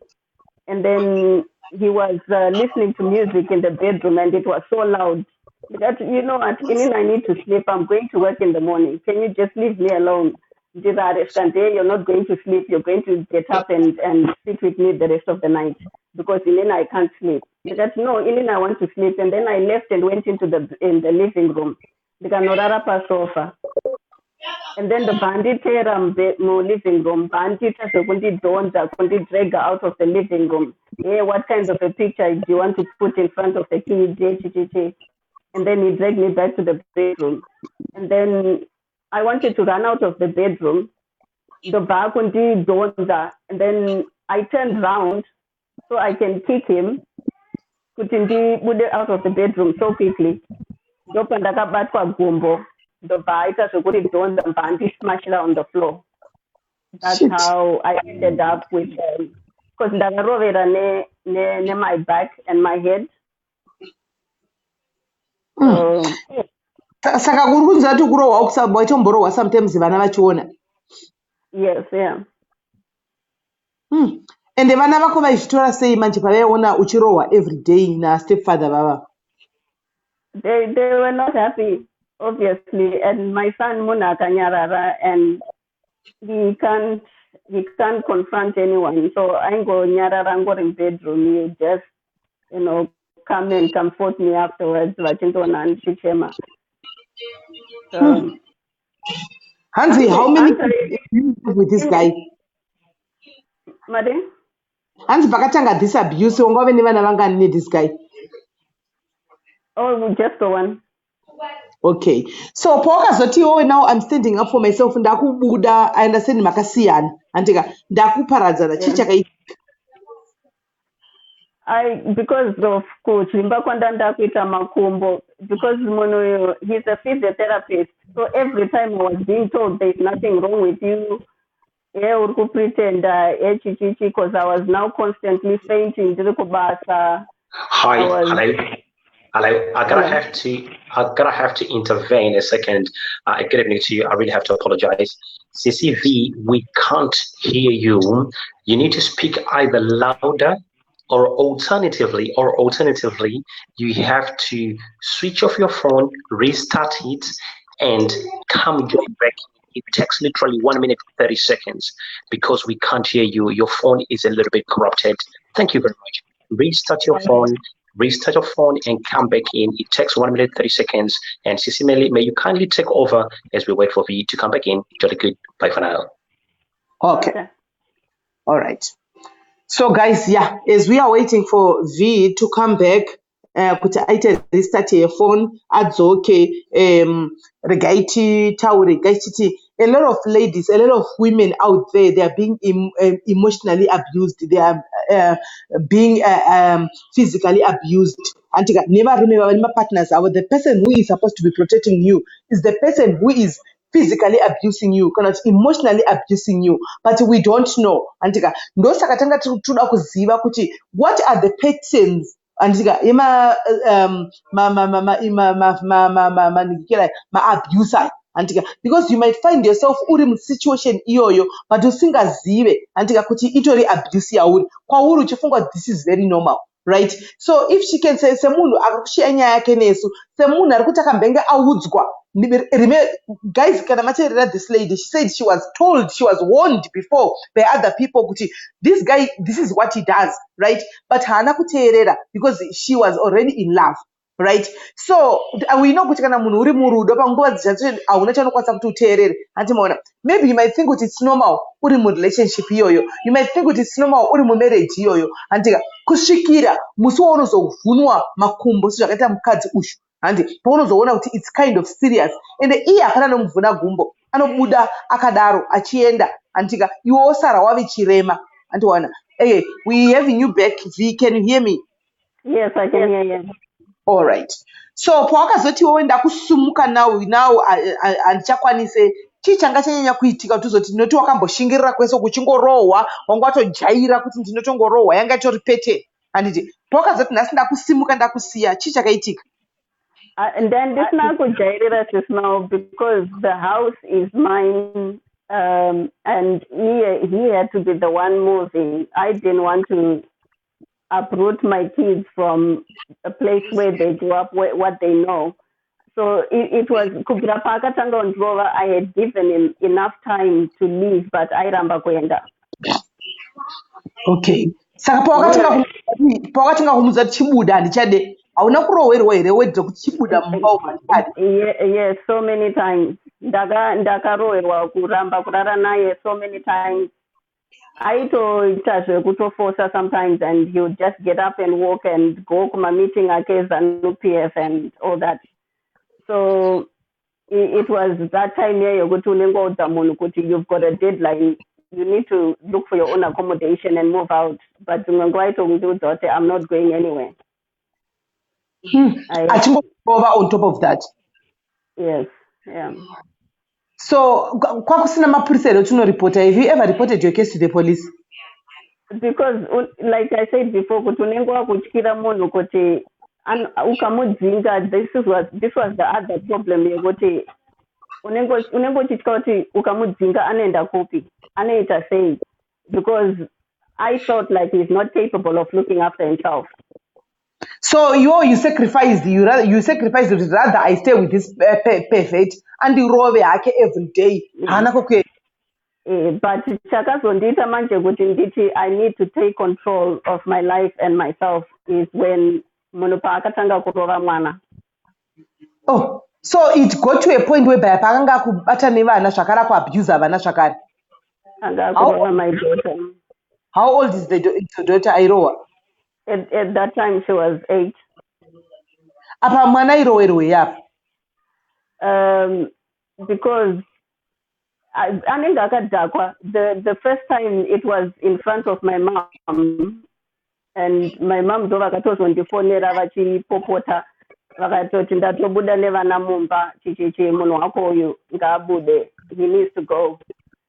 and then he was listening to music in the bedroom, and it was so loud that, you know, I need to sleep. I'm going to work in the morning. Can you just leave me alone? You're not going to sleep. You're going to get up and sit with me the rest of the night, because I can't sleep. Because no, I want to sleep. And then I left and went into the living room. Sofa. And then the bandit living room. Bandit drag out of the living room. Hey, what kind of a picture do you want to put in front of the kid? And then he dragged me back to the bedroom. And then I wanted to run out of the bedroom. The back and then I turned around so I can kick him. Put out of the bedroom so quickly. The bite and bandit smashed on the floor. That's how I ended up with because near my back and my head. Saka kurunza tu kurohwa kusabwa itomborohwa sometimes vana vachiona. Yes, yeah. And vana vako vaizvitora sei manje pavaiona uchirohwa every day stepfather vava? They were not happy, obviously, and my son Muna Kanyarara, and he can't confront anyone. So I go Nyarara, go in bedroom. You just come and comfort me afterwards. Vachindona and Chichema. Hansi, how many Answer kids do you have with this guy? Madam? Hansi pakatanga this abuse ungove ni vana vangani this guy? Oh, just the one. Okay. So pokazoti oh now I'm standing up for myself ndakubuda I understand makasiyana antika ndakuparadzana chichakaita Because of kuchimba kwandanda kuita makumbo, because Mono, he's a physiotherapist, so every time I was being told there's nothing wrong with you, yeah, pretend because I was now constantly fainting. Hi, hello. I'm gonna have to intervene a second. Good evening to you. I really have to apologize. CCV, we can't hear you. You need to speak either louder or alternatively, you have to switch off your phone, restart it, and come back. It takes literally 1 minute 30 seconds because we can't hear you. Your phone is a little bit corrupted. Thank you very much. Restart your phone, and come back in. It takes 1 minute 30 seconds. And CC Melly, may you kindly take over as we wait for Vee to come back in. Jolly good. Bye for now. Okay. All right. So guys, yeah, as we are waiting for Vee to come back, kuti aite restart your phone, adzoke, regaiti tauri, regaiti. A lot of ladies, a lot of women out there, they are being emotionally abused. They are being physically abused. Antika, never remember when my partners are the person who is supposed to be protecting you is the person who is physically abusing you, cannot emotionally abusing you, but we don't know. Antika, ndosaka tanga toda kuziva kuti what are the patterns antika ima ma abuser antika, because you might find yourself uri mu situation iyoyo but usingazive antika kuti itori abuse yauri kwauri uchifungwa this is very normal, right? So if she can say semunhu akakushiya nyaya yake nesu, semunhu ari kuti akambenge audzwa. Guys, can I this lady? She said she was told, she was warned before by other people. This guy, this is what he does, right? But hana kuteerera because she was already in love, right? So we know kuti kana munhu uri murudo panguva dzizhinji hauna chaunokwanisa kuti uteerere. Antimaona, maybe you might think kuti it's normal uri mu relationship iyoyo. You might think kuti it's normal uri mu marriage iyoyo. Antika kusvikira musi waunozovhunwa makumbo sezvakaita mukadzi uyu. And paunozoona kuti it's kind of serious. And iye hapana nomuvhuna gumbo anobuda akadaro achienda antika iwe osara wave chirema antiwana. Hey, we having you back, Vee. Can you hear me? Yes, I can hear you. All right. So pawakazoti wowe ndakusumuka now handichakwanise chii changa chanyanya kuitika kutizoti ndinoti wakamboshingirira kwese kuchingorohwa wanga watojaira kuti ndinotongorohwa yanga itori pete handiti pawakazoti nhasi ndakusimuka ndakusiya chii chakaitika? And then this now could jail just now because the house is mine, and he had to be the one moving. I didn't want to uproot my kids from a place where they grew up, what they know. So it was Kubira Pakatanga on Droga. I had given him enough time to leave, but I ramba kuenda. Okay. Saka pawakatinga kumuza chibuda handichade. Hauna kurowerwa here wedza kuti chibuda mumba umu handikadi? Yes, so many times. Ndakarowerwa kuramba kurara naye so many times. Aitoita zvekutoforsa sometimes, and he would just get up and walk and go kuma meeting ake ZANU-PF and all that. So it was that time here yokuti unenge waudza munhu kuti you've got a deadline, you need to look for your own accommodation and move out. But I'm not going anywhere. On top of that. Yes, yeah. So, kwakusina mapurisa here unoripota. Have you ever reported your case to the police? Because, like I said before, kuti unenge wakutyira munhu kuti ukamudzinga. This was the other problem yekuti unenge uchitya kuti ukamudzinga anoenda kupi, anoita sei, because I felt like he's not capable of looking after himself. So you sacrificed it, rather I stay with this perfect and the rove yake every day. But chakazondita manje kuti nditi I need to take control of my life and myself is when munhu paakatanga kurova mwana. Oh, so it got to a point whereby paakanga akubata nevana zvakare akuabuse vana zvakare. Anga kurova my daughter. How old is the daughter airowa? At that time she was 8. Apa mwana irowerwe apa? Because anenge akadhakwa. The first time it was in front of my mom, and my mom ndo vakatozondifonera vachipopota vakatoti ndatobuda nevana mumba chichichi munhu wako uyu ngaabude, he needs to go.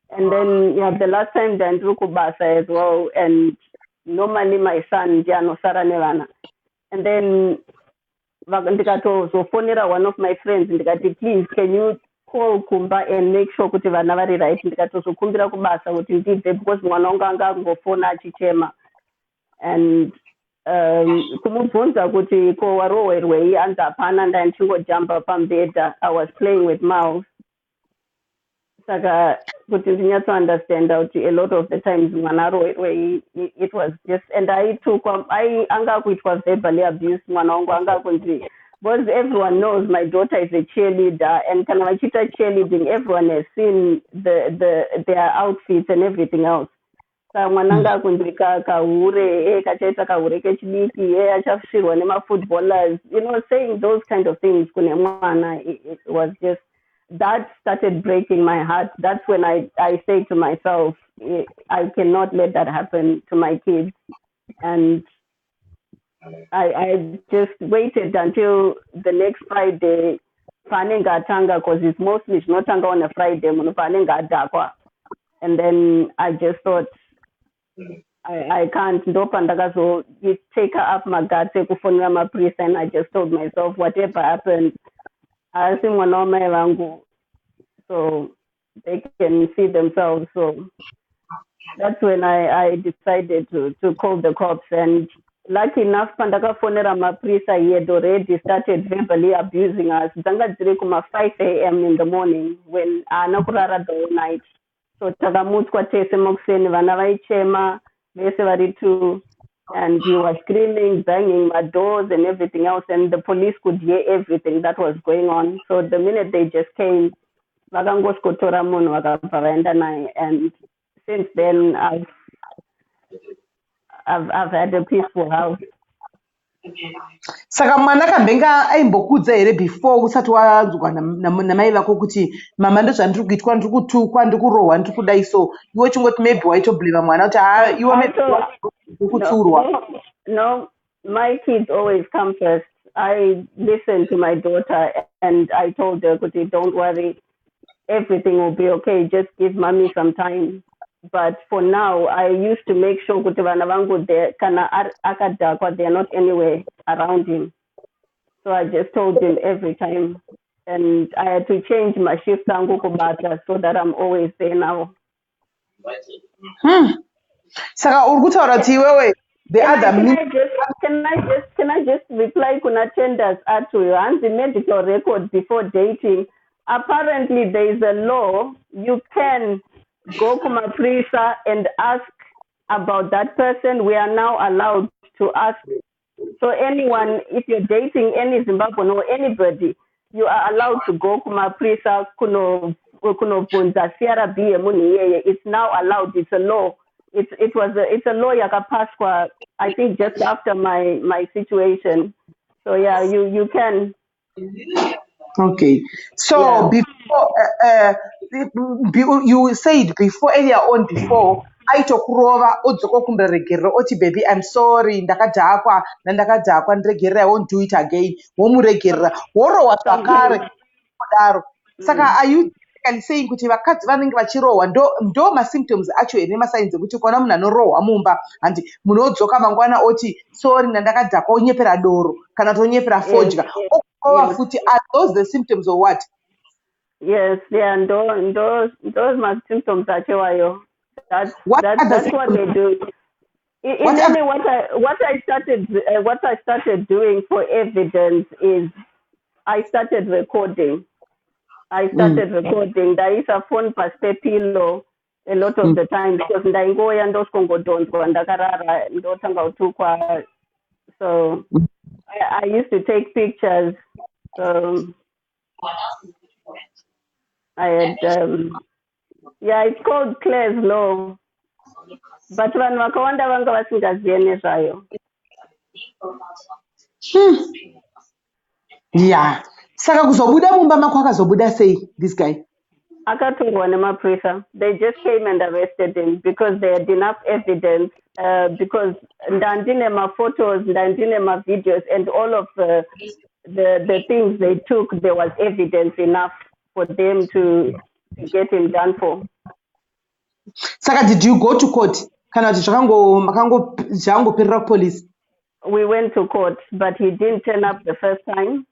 And then the last time ndandiri kubasa as well, and normally my son ndiye anosara nevana. And then ndikatozofonera one of my friends ndikati, please can you call kumba and make sure kuti vana vari right. Ndikatozokumbira kubasa kuti ndibve because mwana wangu anga angofona achichema. And kumubvunza kuti ko warowerwei, anzi hapana, ndandingojamba pambedha, I was playing with mouse. Saka kuti ndinyatsounderstanda kuti a lot of the times mwana arowerwei, it was just, and anga kuitwa verbally abuse mwana wangu, anga kunzi, because everyone knows my daughter is a cheerleader, and kana vachita cheerleading, everyone has seen their outfits and everything else. Mwananga kunzi kahure, kachaita kahure kechidiki, achafshirwa nemafootballers, saying those kind of things kune mwana, it was just, that started breaking my heart. That's when I say to myself, I cannot let that happen to my kids. And I just waited until the next Friday, Fanenga Tanga, because it's mostly not Tanga on a Friday, Fanenga Dakwa. And then I just thought, I can't so you take her up my gut, my priest, and I just told myself, whatever happens, I think one of my rango, so they can see themselves. So that's when I decided to call the cops. And lucky enough, Pandaka Fonera Maprisa, he had already started verbally abusing us. Zanga Zirikuma 5 a.m. in the morning when Anakurara the whole night. So Tagamutkwa Tese Moxen, Vanavai Chema, Vesevari too. And he was screaming, banging my doors and everything else. And the police could hear everything that was going on. So the minute they just came, and since then I've had a peaceful house. Saka mwana kambenga aimbokudza here before usati wanzwa namai vako kuti mama ndozvandiri kuitwa, ndiri kutukwa, ndiri kurohwa, ndiri kudai, so iwe chingoti maybe waitobhiliva mwana kuti iwe kutsurwa. No, my kids always come first. I listened to my daughter and I told her, don't worry, everything will be okay, just give mommy some time. But for now, I used to make sure that they are not anywhere around him. So I just told him every time. And I had to change my shift so that I'm always there now. Saka urikutaura kuti iwewe the other can I just reply kuna tenders atuyo hanzi medical record before dating. Apparently there is a law, you can go to Maprisa and ask about that person. We are now allowed to ask. So anyone, if you're dating any Zimbabwean or anybody, you are allowed to go to Maprisa, it's now allowed. It's a law. It's a law yakapaswa, I think just after my situation. So yeah, you can. Okay. So yeah. Before you said before earlier on before aitokurova odzoko kumberegerera oti baby I'm sorry ndakadhakwa ndiregerera I won't do it again, womuregerera worohwa zvakare kudaro. Saka are you saying kuti vakadzi vanenge vachirohwa ndo masymptoms acho here nemasigns ekuti kona munhu anorohwa mumba handi munhu odzoka mangwana oti sorry ndakadhakwa onyepera doro kana kuti onyepera fodya okurohwa futi? Are those the symptoms or what? Yes, yeah, and those my symptoms achewayo. That's what they do. What I started doing for evidence is I started recording. There is a phone pastepilo a lot of the time because ndaingoya ndoskongodonzwa ndakarara ndotanga utukwa. So I used to take pictures. So I had, yeah, it's called Claire's Law. But vanhu vakawanda vanga vasingazive nezvayo. Yeah. Saka kuzobuda mumba mako akazobuda sei this guy? Akatorwa nemaprisa. They just came and arrested him because they had enough evidence. Because ndandine photos, ndandine videos, and all of the things they took, there was evidence enough for them to get him done for. Saka, did you go to court? Kana zvangopirira police? We went to court, but he didn't turn up the first time.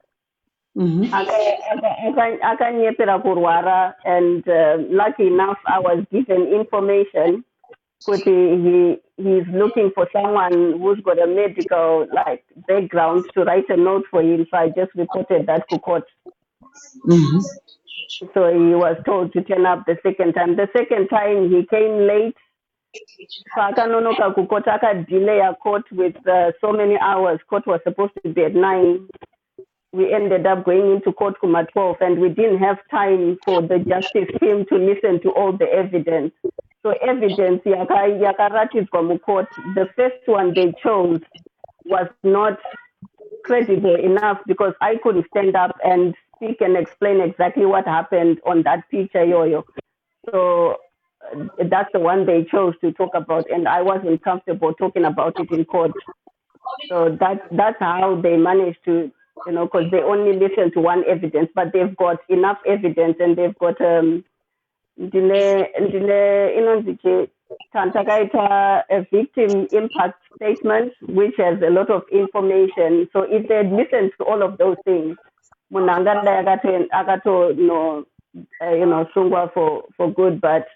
Akanyepera kurwara, and lucky enough, I was given information because he's looking for someone who's got a medical background to write a note for him. So I just reported that to court. So he was told to turn up the second time. The second time he came late. So akanonoka court, delay a court with so many hours. Court was supposed to be at 9. We ended up going into court at 12, and we didn't have time for the justice team to listen to all the evidence. So evidence yakaratidzwa mukoti. The first one they chose was not credible enough because I couldn't stand up and speak and explain exactly what happened on that picture yoyo. So that's the one they chose to talk about, and I wasn't comfortable talking about it in court. So that's how they managed to, because they only listened to one evidence, but they've got enough evidence, and they've got a victim impact statement, which has a lot of information. So if they had listened to all of those things, sungwa for good. But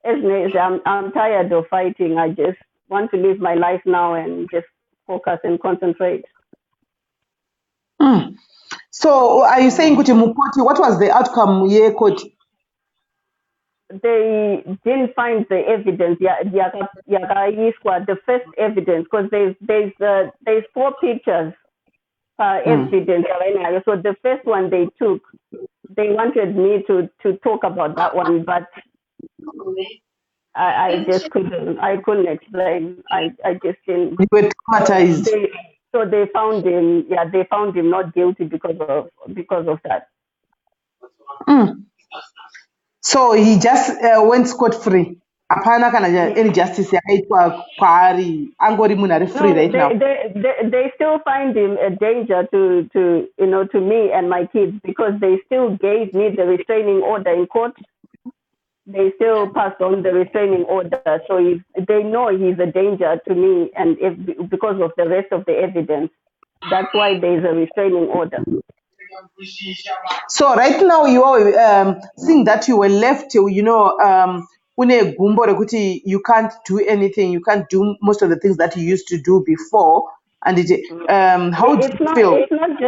I'm tired of fighting. I just want to live my life now and just focus and concentrate. So are you saying kuti mukoti, what was the outcome ye court? They didn't find the evidence. The first evidence, because there's 4 pictures evidence. So the first one they took, they wanted me to talk about that one, but I just couldn't. I couldn't explain. I just didn't. You were traumatized. So they found him. Yeah, they found him not guilty because of that. So he just went scot-free. Apana kana any justice yakaitwa kwaari, angori munhu ari free right now. They still find him a danger to me and my kids, because they still gave me the restraining order in court. They still passed on the restraining order, so they know he's a danger to me, and because of the rest of the evidence, that's why there's a restraining order. So right now you are seeing that you were left, you can't do anything, you can't do most of the things that you used to do before, and how do you feel? It's not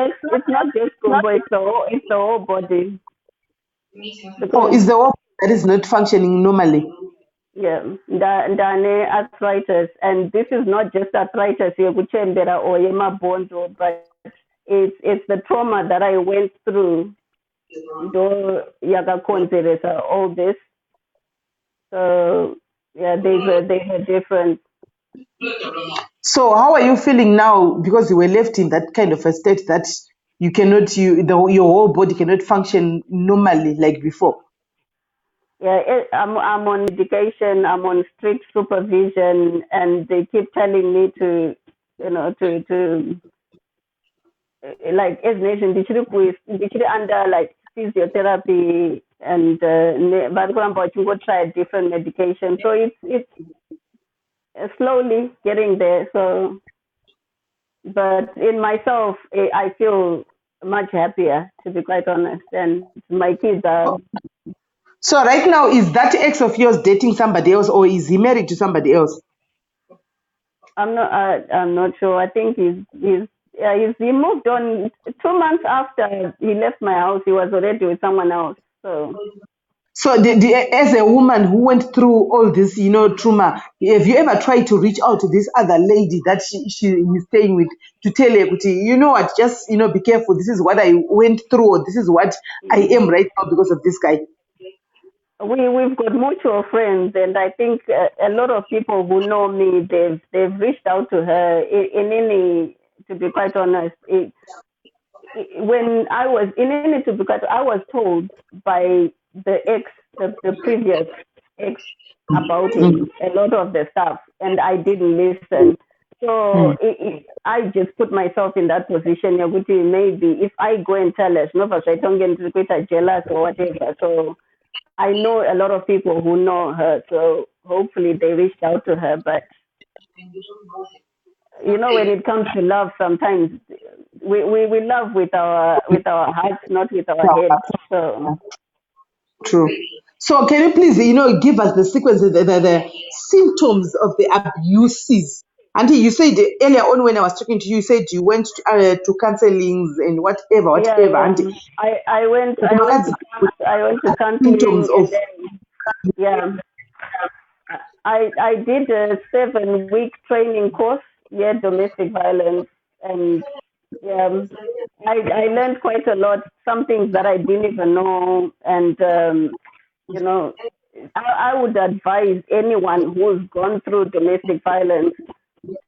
just gumbo, it's the whole body. It's the whole that is not functioning normally. Yeah, ndane arthritis, and this is not just arthritis yekuchembera or yemabhonzo, but it's the trauma that I went through. Do yakakonzeresa all this. So yeah, there's a difference. So how are you feeling now? Because you were left in that kind of a state that you cannot, your whole body cannot function normally like before. Yeah, I'm on medication. I'm on strict supervision, and they keep telling me to like as nation, they under like physiotherapy, and go try a different medication. So it's slowly getting there. So, but in myself, I feel much happier, to be quite honest, and my kids are. So right now, is that ex of yours dating somebody else, or is he married to somebody else? I'm not sure. I think he moved on 2 months after he left my house. He was already with someone else. So, as a woman who went through all this, trauma, have you ever tried to reach out to this other lady that she is staying with to tell her, you know what, just, be careful. This is what I went through, or this is what I am right now because of this guy? We've got mutual friends, and I think a lot of people who know me, they've reached out to her. In any, to be quite honest, when I was in any, to be quite, I was told by the previous ex about him, a lot of the stuff, and I didn't listen. So I just put myself in that position. Maybe if I go and tell her, no, I don't get jealous or whatever. So I know a lot of people who know her, so hopefully they reached out to her. But when it comes to love, sometimes we love with our hearts, not with our heads. So true. So can you please, give us the sequence, the symptoms of the abuses? Auntie, you said earlier on when I was talking to you, you said you went to counselings and whatever. Yeah. Auntie. I went to counseling, symptoms of, and then, I did a 7-week training course, domestic violence, and I learned quite a lot, some things that I didn't even know, and I would advise anyone who's gone through domestic violence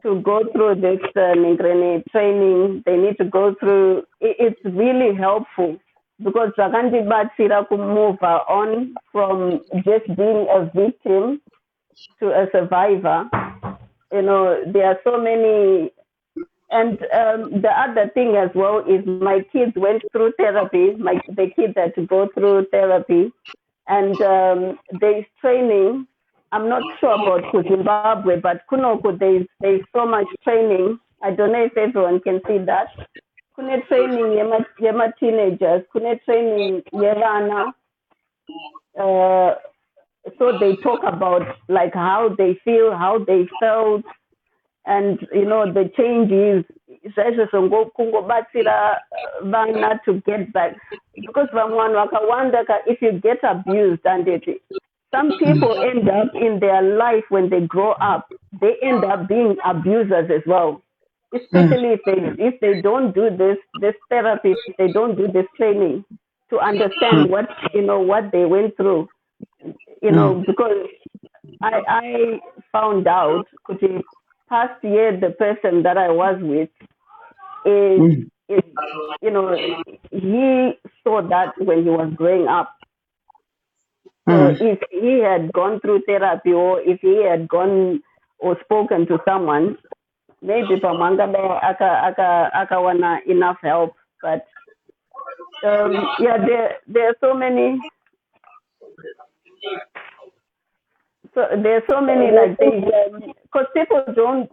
to go through this training. They need to go through. It's really helpful because Batsira could move on from just being a victim to a survivor. There are so many. And the other thing as well is my kids went through therapy. The kids had to go through therapy. And there's training. I'm not sure about Zimbabwe, but Kunoko, there's so much training. I don't know if everyone can see that. Kune training yema teenagers, kune training yevana. So they talk about like how they feel, how they felt, and the changes. Vana to get back, because if you get abused, and some people end up in their life when they grow up, they end up being abusers as well. Especially if they don't do this therapy, if they don't do this training to understand what they went through. Because I found out past year the person that I was with is he saw that when he was growing up. So if he had gone through therapy, or if he had gone or spoken to someone, maybe Pamanga akawana enough help. But there are so many. So there's so many like things, because people don't.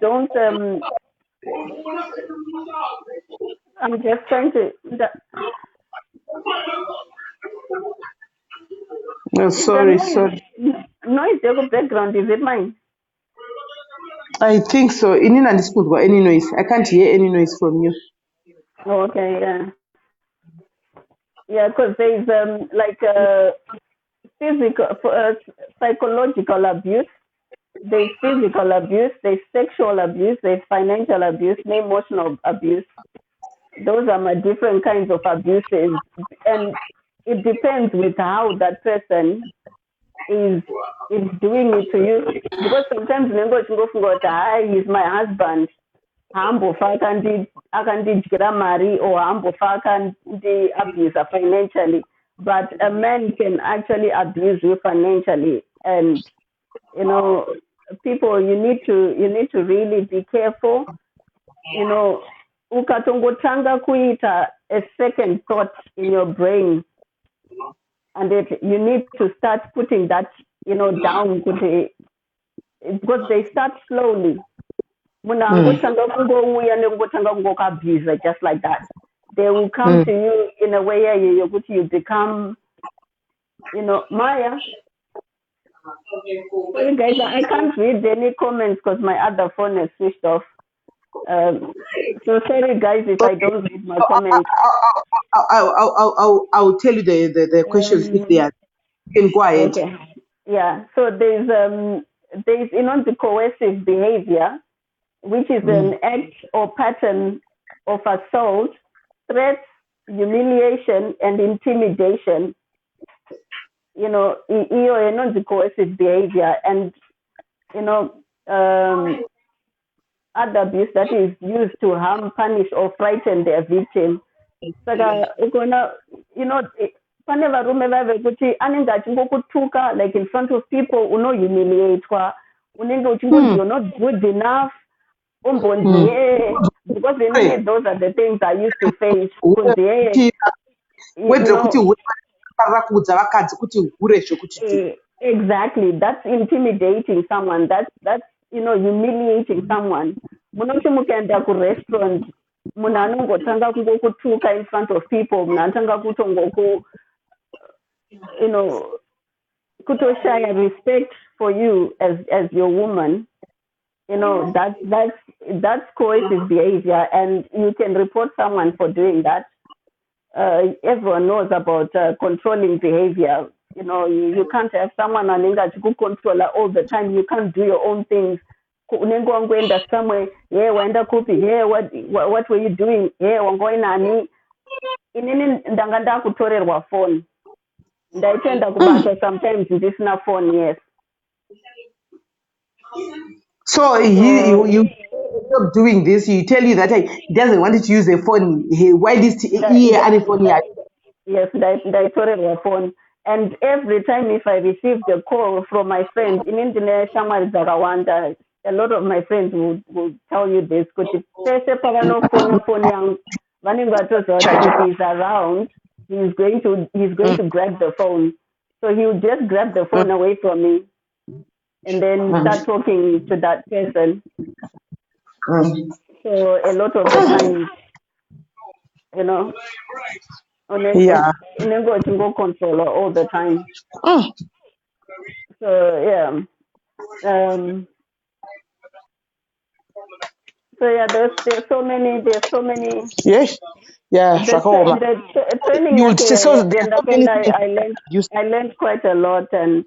I'm just trying to. Sorry. Noise, your background, is it mine? I think so. In any noise. I can't hear any noise from you. Oh, okay, yeah, because there's physical, psychological abuse. There's physical abuse. There's sexual abuse. There's financial abuse. There's emotional abuse. Those are my different kinds of abuses, and it depends with how that person is doing it to you. Because sometimes he's my husband. Akandidyira mari, or abuse financially. But a man can actually abuse you financially, and people, you need to really be careful. Ukatongotanga kuita a second thought in your brain, and you need to start putting that down, because they start slowly. Just like that, they will come to you in a way you become, Maya. Sorry guys, I can't read any comments because my other phone is switched off. So sorry guys if I don't read my comments. I'll tell you the questions if they are. You can go ahead. Okay. Yeah. So there's the coercive behavior, which is an act or pattern of assault, threats, humiliation, and intimidation. The coercive behavior, and other abuse that is used to harm, punish, or frighten their victim. Saka ukona, pane varume vave kuti anenge achingokutuka like in front of people, unohumiliatwa, unenge uchingoti you're not good enough, umbonzi because those are the things I used to face. Exactly, that's intimidating someone. That's humiliating someone. Munoti mukaenda kurestaurant, munhu anongotanga kungokutuka in front of people, munhu anotanga kutongoku kutoshaya respect for you as your woman. That's coercive behavior, and you can report someone for doing that. Everyone knows about controlling behavior. You can't have someone anenga controller all the time. You can't do your own things. Unengo wangoenda somewhere, waenda kupi, what were you doing? Wangoina nani? Inini ndanganda kutorerwa phone. Ndaitenda kubatwa sometimes ndisina phone, yes. So you stop doing this. He tell you that he doesn't want to use a phone. Why this phone? Yes, I told her phone. And every time if I received a call from my friends in Indonesia, a lot of my friends would tell you this. If he's around, he's going to grab the phone. So he would just grab the phone away from me and then start talking to that person. So a lot of the time, go controller all the time. So yeah. There's so many. Yes. Yeah. The training I learned quite a lot, and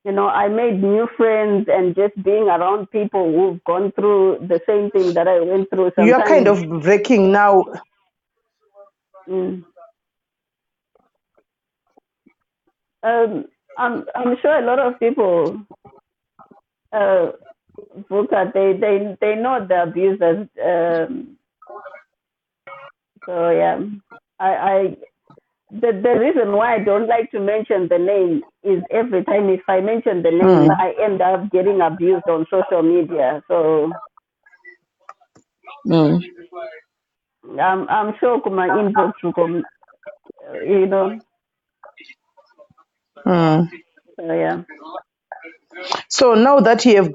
I made new friends, and just being around people who've gone through the same thing that I went through. Sometimes. You're kind of breaking now. I'm sure a lot of people, Buka, they know the abusers. So yeah, the reason why I don't like to mention the name is every time if I mention the name, I end up getting abused on social media. So I'm sure my inbox will come, So yeah. So now that you have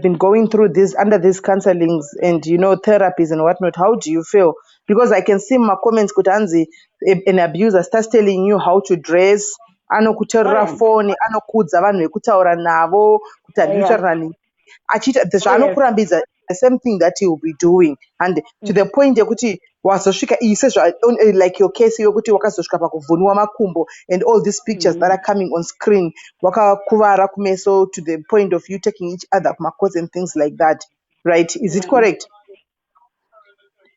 been going through this under these counselings and therapies and whatnot, how do you feel? Because I can see my comments kutanzi an abuser starts telling you how to dress, anokutorera phone, anokudza vanhu vekutaura navo, kuti handinotaura achita zvanokurambidza the same thing that you will be doing, and to the point yekuti wazosvika like your case yokuti wakazosvika pakuvhuniwa makumbo and all these pictures that are coming on screen, wakakuvara kumeso to the point of you taking each other kumakotsi and things like that, right? Is it correct?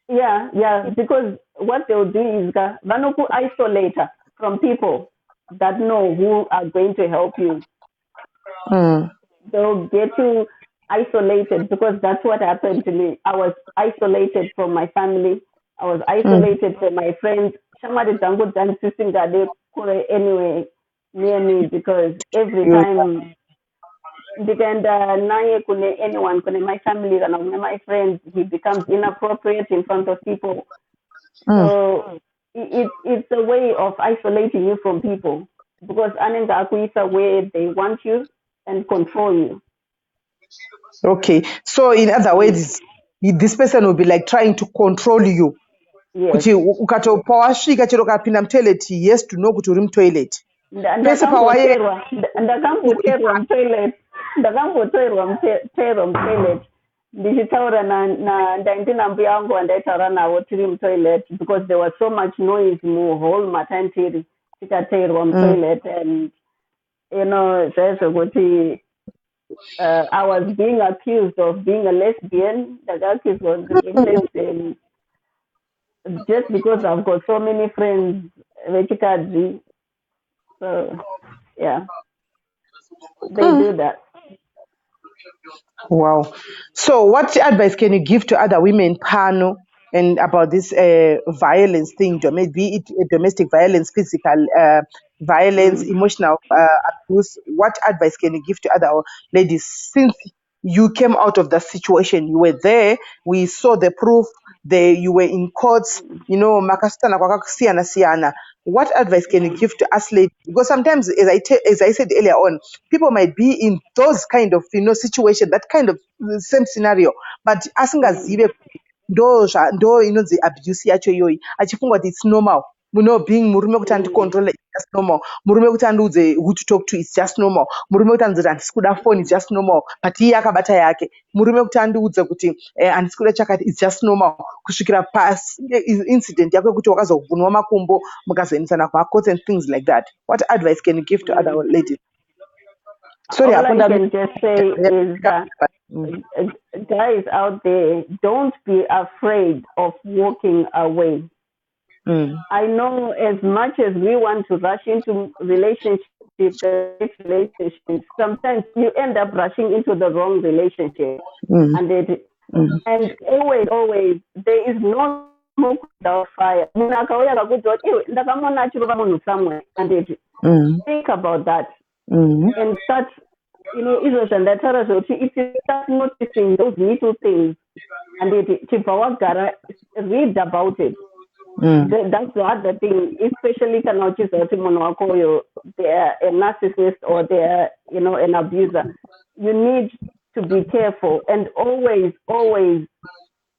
Yeah, because what they'll do is vanoku isolate from people that know who are going to help you. They'll get you isolated, because that's what happened to me. I was isolated from my family. I was isolated from my friends. Somebody dango done system that they anyway near me, because every time anyone my family and my friends, he becomes inappropriate in front of people. So it's a way of isolating you from people, because anenga akuisa where they want you and control you. Okay, so in other words, this person will be like trying to control you. Yes. Kuti ukatopa wasvika chero kapinda mutoilet, yes to know kuti uri mutoilet. Ndakamboterwa mutoilet. Mutoilet. Ndichitaura ndandina mbuya wangu wandaitaura navo tiri mutoilet, because there was so much noise muhall matantiri. tikateerwa toilet, and there's a I was being accused of being a lesbian. The accused was being lesbian just because I've got so many friends. So yeah, they do that. Wow. So what advice can you give to other women, Pano, and about this violence thing, be it domestic violence, physical violence, emotional abuse? What advice can you give to other ladies since you came out of that situation? You were there, we saw the proof, you were in courts, makasitana kwakakusiyana siyana. What advice can you give to us ladies? Because sometimes, as I said earlier on, people might be in those kind of situation, that kind of same scenario, but asingazive ndo inonzi abuse yacho iyoyi achifunga kuti it's normal. Being murume kuti andicontrol it's just normal. Murume kuti andiudze who to talk to it's just normal. Murume kuti andiudze kuti handisi kuda phone it's just normal. But iye akabata yake. Murume kuti andiudze kuti handisi kuda chakati it's just normal. Kusvikira pasi incident yako yekuti wakazovhunwa makumbo mukazoendesana kumacourts and things like that. What advice can you give to other ladies? Sorry, all I can just say is that guys out there, don't be afraid of walking away. I know as much as we want to rush into relationships, sometimes you end up rushing into the wrong relationship. And always, there is no smoke without fire. And think about that. And start, if you start noticing those little things, and read about it. That's the other thing, especially they're a narcissist or they're an abuser. You need to be careful and always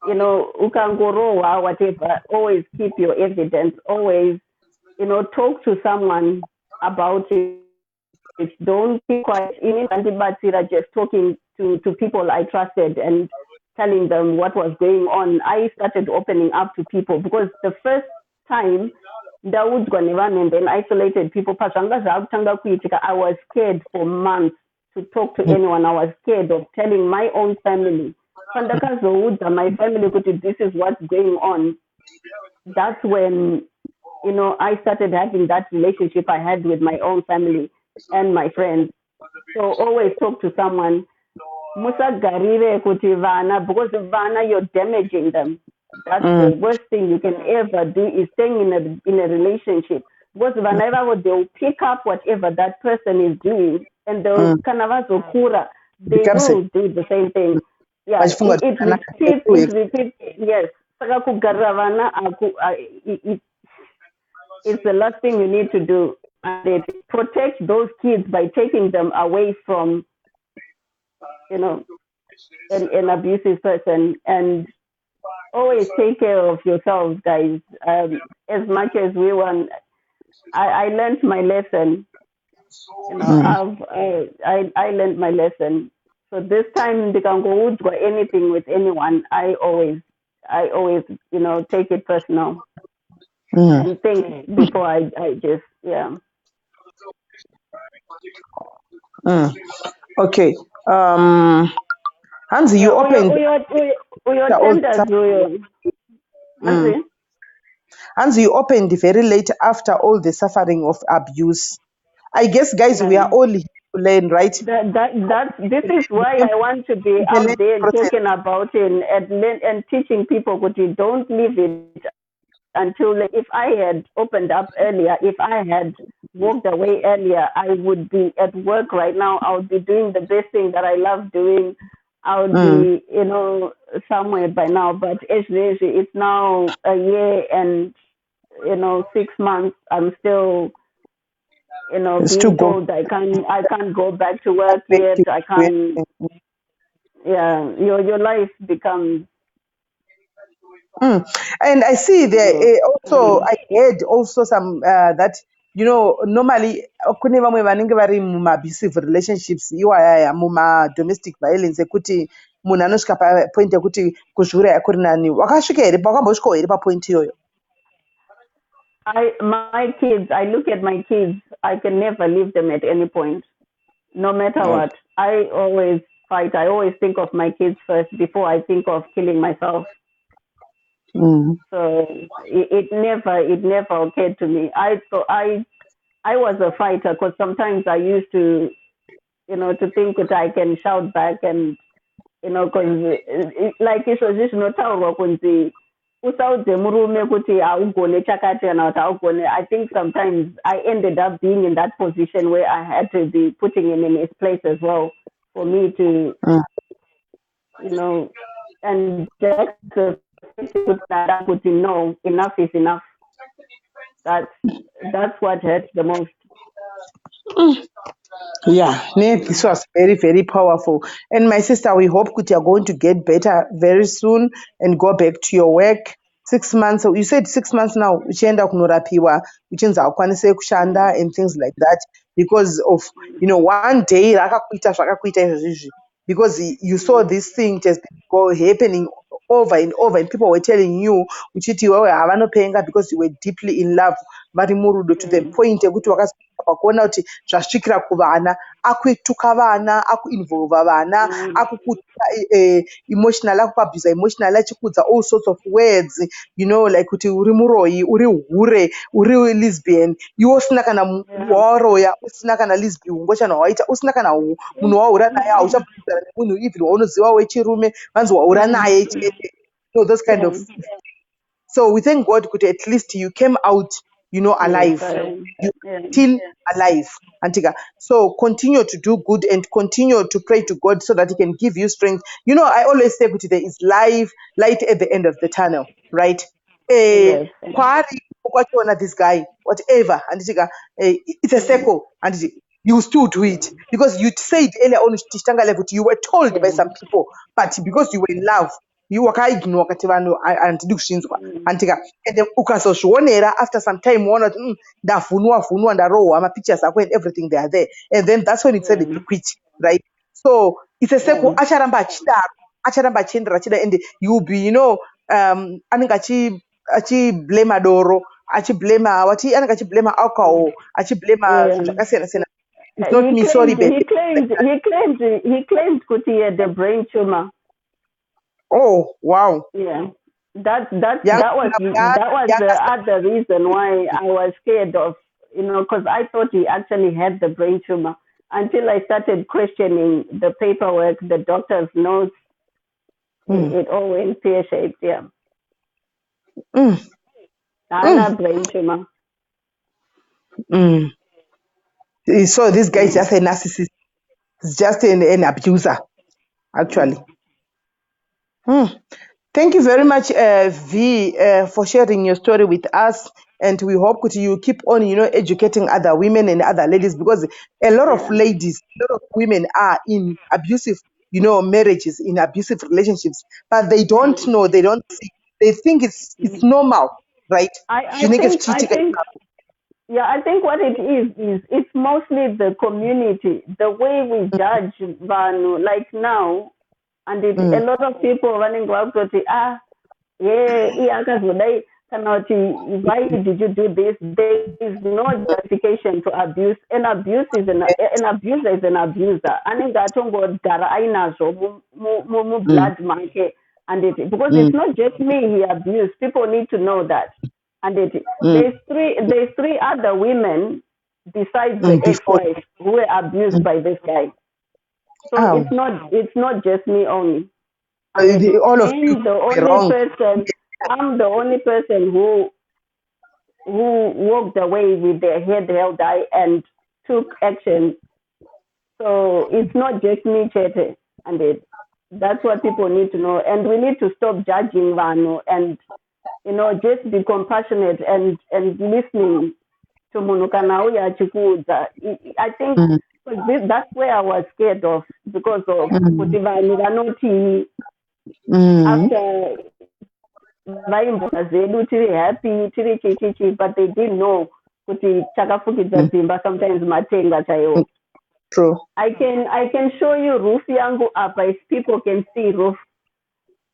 ukangorowa whatever, always keep your evidence, always talk to someone about it. Don't keep quiet. Just talking to people I trusted and telling them what was going on. I started opening up to people because the first time Dawood Gwanevan and then isolated people, I was scared for months to talk to anyone. I was scared of telling my own family. My family, this is what's going on. That's when, I started having that relationship I had with my own family and my friends. So always talk to someone. Musa garire kuti vana, because vana, you're damaging them. That's the worst thing you can ever do, is staying in a relationship. Because whenever they'll pick up whatever that person is doing, and they'll kanavazokura, they will do the same thing. Yeah, it repeats. Yes. It's the last thing you need to do. And protect those kids by taking them away from an abusive person, and always take care of yourselves, guys. As much as we want, I learned my lesson. I learned my lesson. So this time, they can go anything with anyone. I always, take it personal and think before I just, yeah. Okay. Hansi, you opened. Hansi, you opened very late after all the suffering of abuse. I guess, guys, we are all here to learn, right? This is why I want to be out there talking about it and teaching people. But you don't leave it until, if I had opened up earlier, if I had walked away earlier, I would be at work right now. I would be doing the best thing that I love doing. I would be, somewhere by now. But it's now a year and, 6 months. I'm still, being told I can't go back to work yet. I can't. Yeah, your life becomes. And I see there also, I heard also some that, normally, kune vamwe vanenge vari muma-abusive relationships, iwaya muma-domestic violence, ekuti munhu anosvika papoint yekuti kuzviuraya kuri nani. Wakasvika here, wakambosvikawo here papoint iyoyo? my kids, I look at my kids, I can never leave them at any point, no matter what. I always fight. I always think of my kids first before I think of killing myself. So it never occurred to me. I was a fighter because sometimes I used to, to think that I can shout back and, because like izvozvi zvinotaurwa kunzi usaudze murume kuti haugone chakati kana kuti haugone. I think sometimes I ended up being in that position where I had to be putting him in his place as well for me to, and just to no, enough is enough. That's what hurts the most. Yeah, this was very, very powerful. And my sister, we hope that you're going to get better very soon and go back to your work. 6 months, you said 6 months now, uchienda kunorapiwa, uchinzi haukwanise kushanda and things like that because of, one day, rakakuita izvozvi, because you saw this thing just happening over and over and people were telling you, uchiti wewe havanopenga because you were deeply in love, vari murudo to the point yekuti wakasvika kuona kuti zvasvikira kuvana, akutuka vana, akuinvolva vana, akukuta emotional, akuabhusa emotional, achikudza all sorts of words, like kuti uri muroi, uri hure, uri lesbian, iwe usina kana waroya, usina kana lesbian, ungochana waita, usina kana munhu waura naye, hauchabvunzana nemunhu even waunoziva wechirume, vanzi waura naye chete. Those kind of. So we thank God that at least you came out, alive. You're still alive, Antigua. So continue to do good and continue to pray to God so that He can give you strength. I always say that there is light at the end of the tunnel, right? This guy, whatever, Antigua, it's a circle, and you still do it because you said earlier on you were told by some people, but because you were in love, you wakaignore kati vanhu handidi kusvinzwa antika and ukazozvionera after some time uona kuti ndavhunwa ndarohwa mapictures ako and everything they are there, and then that's when it said to quit, right? So it's a circle. Acharamba achiendera achida, and you will be anenge achiblema doro, achiblema wati, anenge achiblema alcohol, achiblema zvakasiyana siyana. It's not me, sorry, baby. He claimed kuti he had a brain tumor. Oh wow! Yeah, that was the other reason why I was scared of, because I thought he actually had the brain tumor until I started questioning the paperwork, the doctor's notes. It all went pear-shaped. Yeah. Brain tumor. So this guy is just a narcissist. He's just an abuser, actually. Thank you very much, Vee, for sharing your story with us. And we hope that you keep on, educating other women and other ladies, because a lot of ladies, a lot of women are in abusive, marriages, in abusive relationships, but they don't know, they don't see, they think it's normal, right? I think what it is it's mostly the community, the way we judge Vanu, like now. And a lot of people running around to say, why did you do this? There is no justification to abuse. An abuser is an abuser. Blood market. And because it's not just me he abused. People need to know that. And there's three other women besides the ex-wife who were abused by this guy. So it's not just me only. All of you I'm the only person who walked away with their head held high and took action. So it's not just me, Chete, and that's what people need to know. And we need to stop judging Vanu and just be compassionate and listening to Munukana Uya Chikuza. I think that's where I was scared of, because of Vanoti. After Vaimbo tiri happy, tiri chichi, but they didn't know kuti chakafukidza dzimba sometimes matenga chaiwo. True. I can show you roof yangu apa if people can see roof.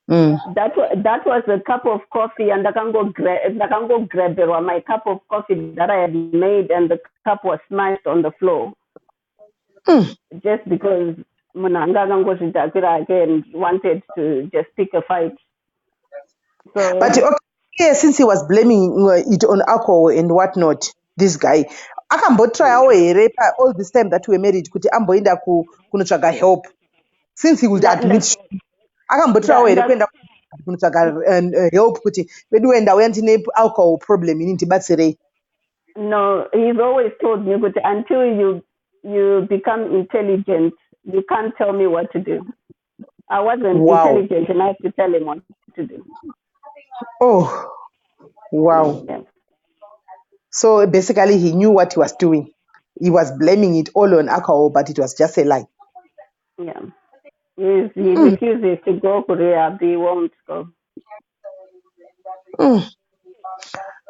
That was a cup of coffee, and I can go grab my cup of coffee that I had made, and the cup was smashed on the floor. Just because Munanga again wanted to just pick a fight. So, but okay, since he was blaming it on alcohol and whatnot, this guy akambotrayawo here all this time that we were married kuti amboenda kunotsvaga help, since he would admit akambotrayawo here kuenda kunotsvaga help kuti beduenda uya ndine alcohol problem ini ndibatsirei. No, he's always told me that until you become intelligent, you can't tell me what to do. I wasn't intelligent enough to tell him what to do. Oh, wow. Yeah. So basically he knew what he was doing. He was blaming it all on alcohol, but it was just a lie. Yeah. He refuses to go to rehab. He won't go.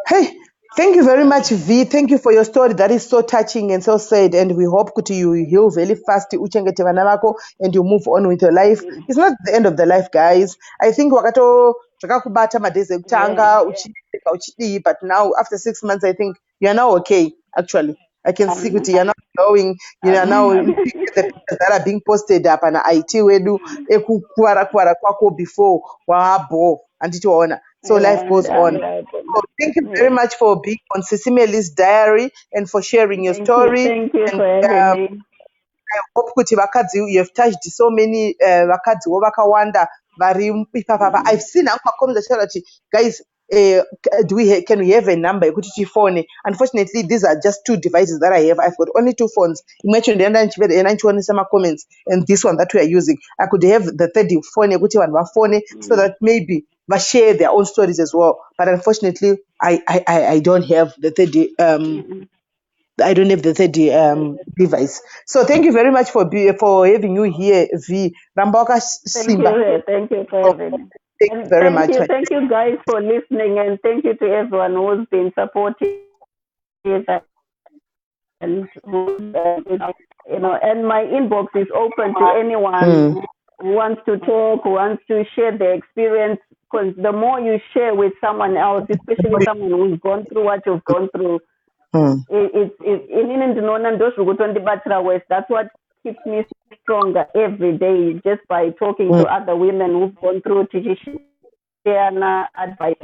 Hey, thank you very much, Vee. Thank you for your story. That is so touching and so sad. And we hope that you heal very fast, uchengete vana vako, and you move on with your life. It's not the end of the life, guys. I think wakato zvakakubata madhezi ekutanga uchidii, but now after 6 months, I think you are now okay. Actually, I can see that you are now growing. You are now looking at the pictures that are being posted up on IT wedu ekukwara kwako before wahabo anditiwaona. So life goes on. So thank you very much for being on SIS MELLY's diary and for sharing your story. Thank you for having me. I hope kuti vakadzi, you have touched so many vakadziwo vakawanda vari ipapa. I've seen comments that guys, can we have a number yekuti tifone? Unfortunately, these are just 2 devices that I have. I've got only 2 phones. Imagine some comments and this one that we are using. I could have the 3rd phone yekuti vanhu vafone so that maybe they share their own stories as well. But unfortunately, I don't have the 3rd. I don't have the 3rd device. So thank you very much for having you here, Vee. Thank you for having me. Thank you very much. Thank you guys for listening, and thank you to everyone who's been supportive and and my inbox is open to anyone who wants to talk, who wants to share their experience. Because the more you share with someone else, especially someone who's gone through what you've gone through, that's what keeps me stronger every day, just by talking to other women who've gone through share advice,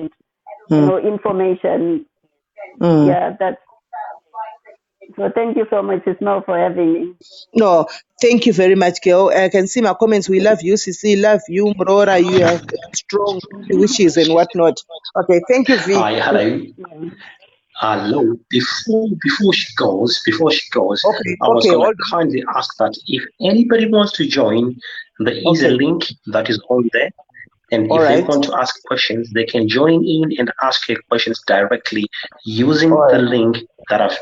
information. Yeah, that's. So thank you so much, Ismail, for having me. No, thank you very much, girl. I can see my comments. We love you, Sisi. Love you, Mrora. You have strong wishes and whatnot. Okay, thank you, Vee. Hi, hello. Hello. Before she goes, I was going to kindly ask that if anybody wants to join, there is a link that is on there. And if they want to ask questions, they can join in and ask their questions directly using the link that I've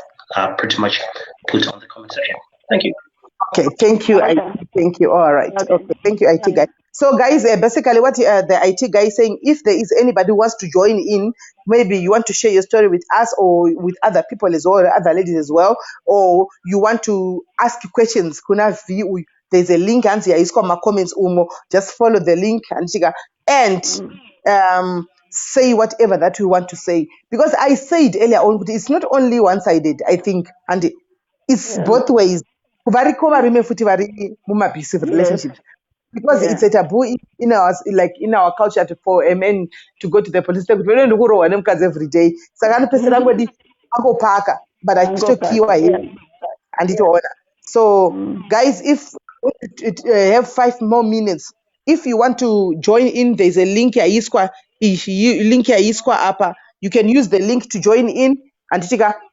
pretty much put on the comment section. Thank you. Okay, thank you. Thank you. All right. Okay, thank you, IT guy. So, guys, basically what the IT guy is saying, if there is anybody who wants to join in, maybe you want to share your story with us or with other people as well, other ladies as well, or you want to ask questions, there's a link and it's called my comments just follow the link and say whatever that we want to say, because I said earlier on, but it's not only one-sided, I think, and it's both ways. Abusive relationships, because it's a taboo in our culture for a man to go to the police station every day. But I still and it order. So guys, if have 5 more minutes, if you want to join in, there's a link here. You can use the link to join in and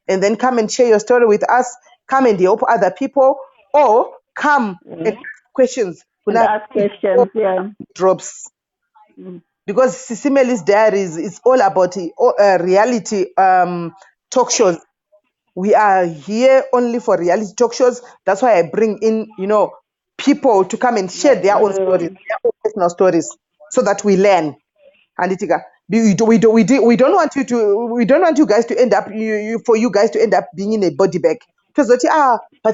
then come and share your story with us. Come and help other people, or come and ask questions. Drops. Because SIS MELLY's diaries is all about reality talk shows. We are here only for reality talk shows. That's why I bring in, people to come and share their own stories, their own personal stories, so that we learn. And we don't want you guys to end up for you guys to end up being in a body bag. But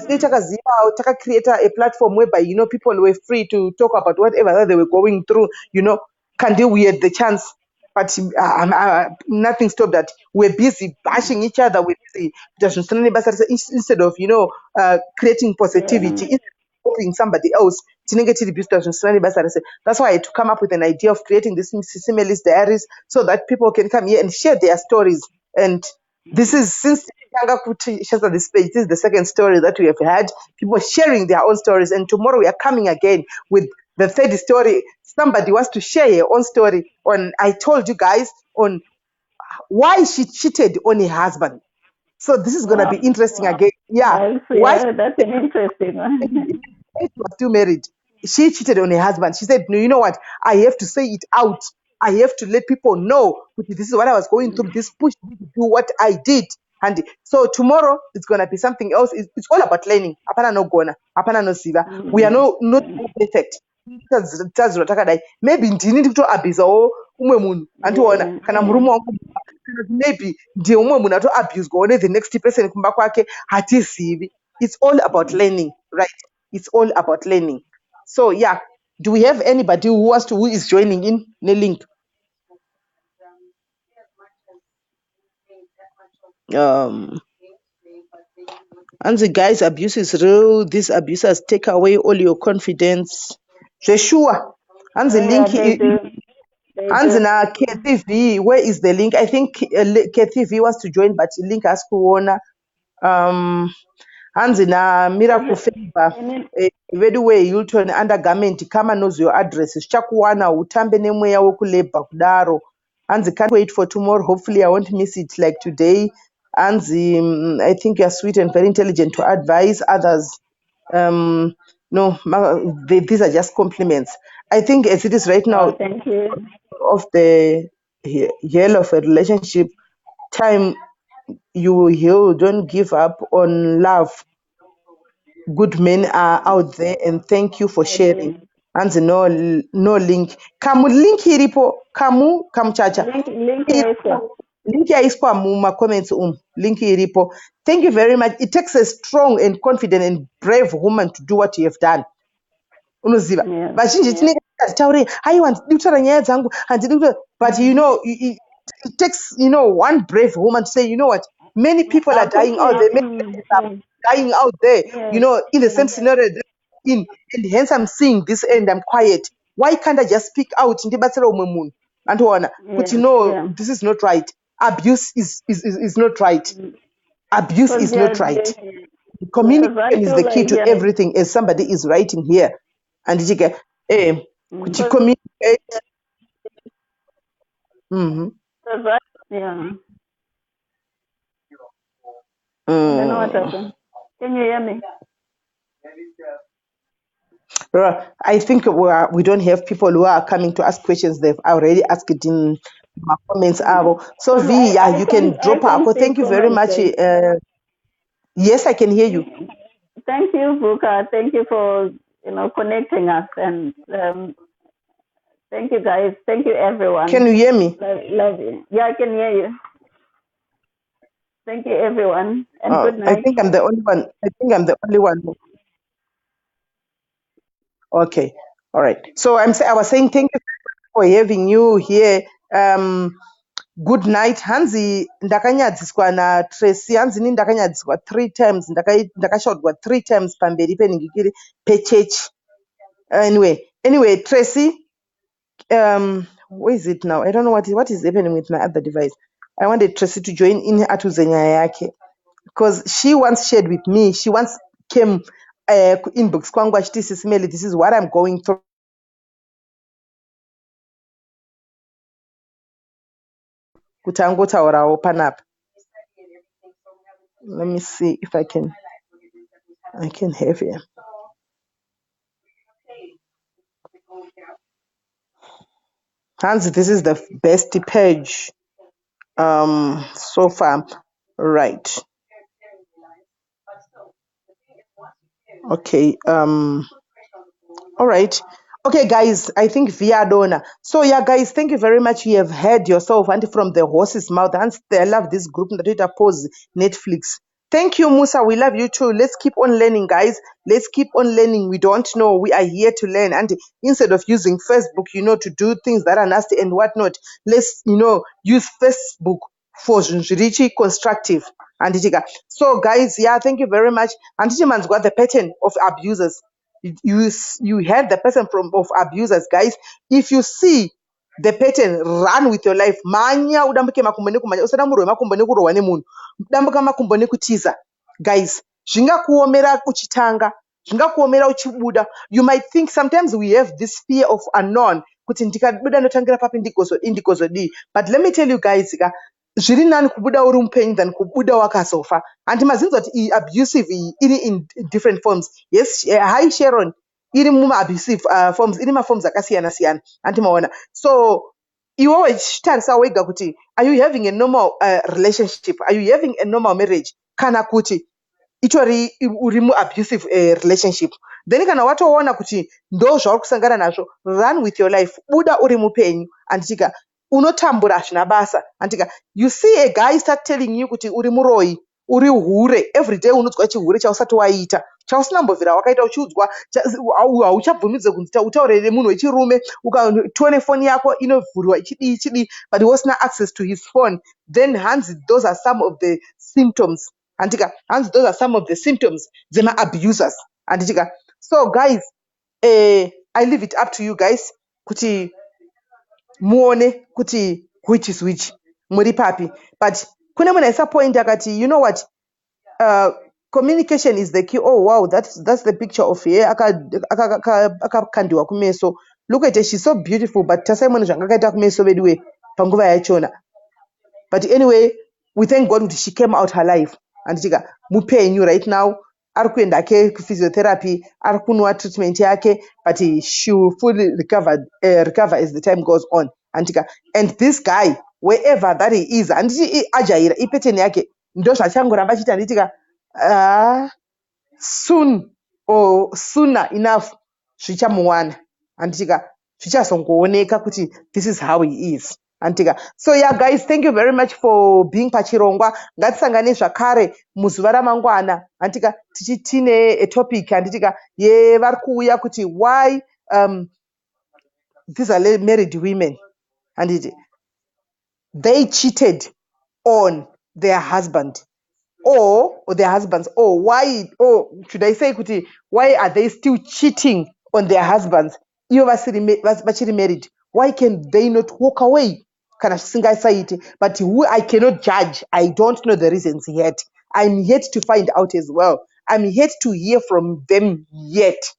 they create a platform whereby people were free to talk about whatever they were going through. Kandi we had the chance, but nothing stopped that. We're busy bashing each other. We're busy just instead of creating positivity, instead of helping somebody else. That's why I had to come up with an idea of creating this Similis diaries so that people can come here and share their stories. And this is since Tanga Kuti Shasta this page, this is the second story that we have had, people sharing their own stories. And tomorrow we are coming again with the third story. Somebody wants to share her own story on, I told you guys, on why she cheated on her husband. So this is going to be interesting again. Yeah. Why That's an interesting one. she was still married. She cheated on her husband. She said, no, you know what? I have to say it out. I have to let people know this is what I was going through. This pushed me to do what I did. And so tomorrow it's gonna be something else. It's all about learning. Apana no gona. Apana no siva. We are not perfect. Maybe ndini to abizawo umwe munhu andiona kana murume wangu maybe ndiye umwe munhu ato abuse goone the next person kumba kwake hatizivi. It's all about learning, right? It's all about learning. So yeah, do we have anybody who is joining in the link? And the guys, abuse is real. These abusers take away all your confidence. Sure. And the link and na KTV, where is the link? I think KTV wants to join, but the link has kuona. Hanzi na Miracle Favor Veduwe Hilton undergarment kama knows your address zvichakuwana utambe nemweya wokulebha kudaro. Hanzi can't wait for tomorrow, hopefully I won't miss it like today. Hanzi I think you're sweet and very intelligent to advise others. No, these are just compliments. I think as it is right now, thank you. Of the hell of a relationship, time you will heal. Don't give up on love. Good men are out there, and thank you for sharing. And no link. Kamu link iripo. Kamu chacha. Link yaiswa muma comments link iripo. Thank you very much. It takes a strong and confident and brave woman to do what you have done. Unoziva. But it takes one brave woman to say, you know what, many people are dying out there, many people are dying out there, in the same scenario and hence I'm seeing this and I'm quiet. Why can't I just speak out? And this is not right. Abuse is not right. Abuse is not right. Communication is the key to everything, as somebody is writing here. And communicate. Yeah. I don't know what happened. Can you hear me? I think we don't have people who are coming to ask questions. They've already asked it in my comments. So V, you can drop up. Thank you very much. Yes, I can hear you. Thank you, Vuka. Thank you for connecting us, and thank you guys. Thank you everyone. Can you hear me? Love you. Yeah, I can hear you. Thank you everyone, and good night. I think I'm the only one. Okay, all right. So I was saying thank you for having you here. Good night. Hanzi ndakanyadziswa na Tracy. Hanzi ni ndakanyadziswa 3 times. Ndakashaurwa 3 times pamberi peningikiri pechurch. Anyway, Tracy, where is it now? I don't know what is happening with my other device. I wanted Tracy to join in atuze nyaya yake because she once shared with me. She once came inbox kwangu achiti SIS MELLY, this is what I'm going through. Kuti angotaurawo panapa. Let me see if I can have him. Hans, this is the best page so far. Right. Okay. All right. Okay, guys, I think Vee Ndoro. So yeah, guys, thank you very much. You have heard yourself and from the horse's mouth. And I love this group that it pose Netflix. Thank you, Musa. We love you too. Let's keep on learning, guys. Let's keep on learning. We don't know. We are here to learn. And instead of using Facebook, to do things that are nasty and whatnot, let's, use Facebook for really constructive. And so, guys, yeah, thank you very much. And man's got the pattern of abusers. You had the person of abusers, guys. If you see the pattern, run with your life. Manya udambuke makumbo nekumanya usana murwe makumbo nekurohwa nemunhu. Dambuka makumbo nekutiza. Guys, zvingakuomera uchitanga, zvingakuomera uchibuda. You might think sometimes we have this fear of unknown. Kuti ndikabuda notangira papi ndikuzodii. But let me tell you guys, zviri nani kubuda uri mupenyu than kubuda wakazofa. And mazinzo kuti abusive iri in different forms. Yes, hi Sharon. Iri muma abusive forms, iri ma forms akasiyana siyana. Antimaona. So iwewe chitarisa wega kuti, are you having a normal relationship? Are you having a normal marriage? Kana kuti itori uri abusive relationship. Then kana watoona kuti ndo zvauri kusangana nazvo, run with your life. Buda uri mupenyu. Anditika unotambura zvina basa. Anditika you see a guy start telling you kuti uri muroi, uri hure, every day unodzwa chihure chausati waita. Chausina mbovhira wakaita uchiudzwa hauchabvumidze kunzi utaurire munhu wechirume, ukatone phone yako inovhurwa ichidii, but wasina access to his phone. Then hands, those are some of the symptoms. Antika, and those are some of the symptoms zema abusers. Antika. So guys, I leave it up to you guys kuti muone kuti which is which, muri papi. But kune muna isa point akati, you know what, communication is the key. Oh wow, that's the picture of here akakandiwa kumeso. Look at her, she's so beautiful, but tasaimoni zvangakaita kumeso veduwe panguva yachona. But anyway, we thank God she came out alive. And mupenyu right now, ari kuenda ke physiotherapy, ari kunwa treatment yake, but she will fully recover as the time goes on. And this guy, wherever that he is, and ajaira ipeteni yake ndo zvachangoramba chita nditika soon or sooner enough zvichamuwana. Anditika zvichazongooneka kuti this is how he is. Antika. So yeah guys, thank you very much for being pachirongwa. Ngatisangane zvakare muzuva ramangwana. Antika tichitine a topic anditika ye vari kuuya kuti why these are married women and they cheated on their husband or their husbands, or why, or should I say kuti why are they still cheating on their husbands? Iyo vachiri married, why can they not walk away? Kana singasaiti, but who I cannot judge. I don't know the reasons yet. I'm yet to find out as well. I'm yet to hear from them yet.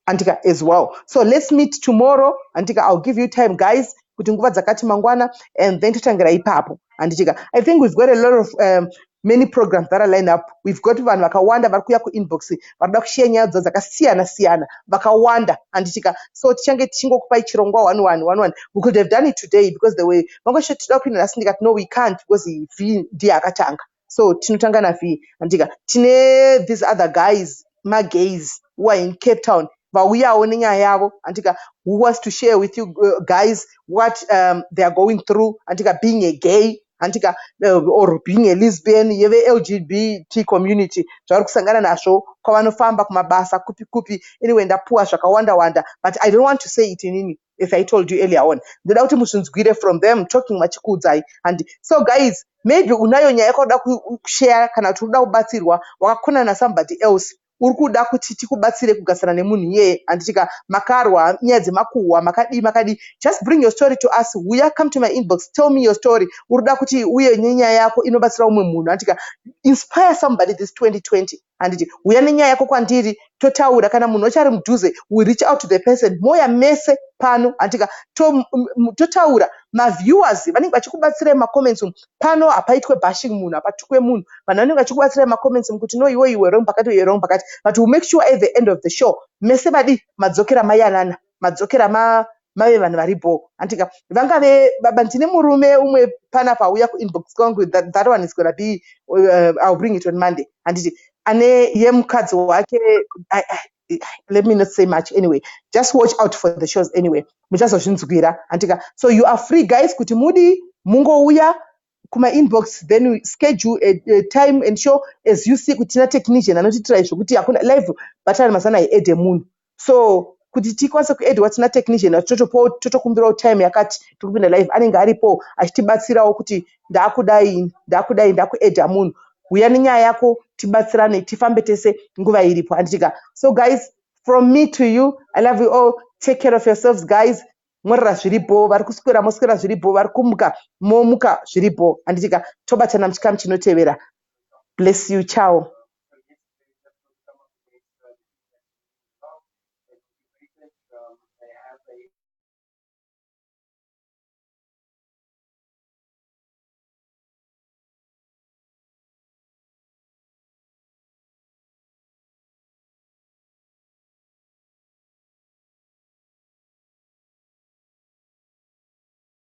Antika as well. So let's meet tomorrow. Antika, I'll give you time, guys. Kuti nguva dzakati mangwana, and then totangira ipapo. Antika, I think we've got a lot of many programs that are lined up. We've got vanhu vakawanda vari kuuya kuinbox varikuda kushare nyaya dzakasiyana siyana vakawanda. Antika, so tichange tichingokupai chirongwa 1 we could have done it today because the way vangoshetida kupinda asi ndikati no we can't because Vee ndiye akatanga. So tinotanga na Vee. Antika, tine these other guys, my gays who are in Cape Town, vauyawo nenyaya yavo. Antika, who wants to share with you guys what they are going through. Antika, being a gay, Antika, or being a lesbian, yeve LGBT community zvavari kusangana nazvo kwavanofamba kumabasa kupi anyway ndapuwa zvakawanda, but I don't want to say it inini as I told you earlier on. Ndoda kuti musunzwire from them talking machikudzai. And so guys, maybe unayo nyaya yakoda kushare kana kuti unoda kubatsirwa wakakona na somebody else uri kuda kuti tikubatsire kugarisana nemunhu iyeye. Anditika makarwa nyaya dzemakuhwa makadi, just bring your story to us. Uya, come to my inbox, tell me your story. Uri kuda kuti uye nenyaya yako inobatsira umwe munhu. Anditika inspire somebody this 2020. Anditi uya nenyaya yako kwandiri totaura, kana munhu achari mudhuze we reach out to the person. Moya mese pano antika totaura. Maviewers vanenge vachikubatsirai macomments pano hapaitwe bashing munhu, hapatukwe munhu. Vanhu vanenge vachikubatsirai macomments kuti no iwe wrong pakati, iwe wrong pakati, but we make sure at the end of the show mese vadi madzokera mayanana, madzokera mave vanhu varipo. Antika vangave baba ndine murume umwe panapa uya kuinbox kwangu, that one is gonna be I'll bring it on Monday. Anditi ane ye mukadzi wake, let me not say much anyway. Just watch out for the shows anyway. Muchazozvinzwira. Antika, so you are free guys kuti mudi mungouya kuma-inbox, then we schedule a time and show as you see kuti tina technician anotitira zvokuti hakuna live button mazana aiedhe munhu. So kuti tikwanise kuedhwa tina technician totokumbirawo time yakati tikupinda live anenge aripo achitibatsirawo kuti ndakuedha munhu, uya nenyaya yako tibatsirane tifambe tese nguva iripo handitika. So guys, from me to you, I love you all. Take care of yourselves guys. Mworera zviripo, vari kuswera moswera zviripo, vari kumuka momuka zviripo handitika. Tobatana muchikamu chinotevera. Bless you. Ciao.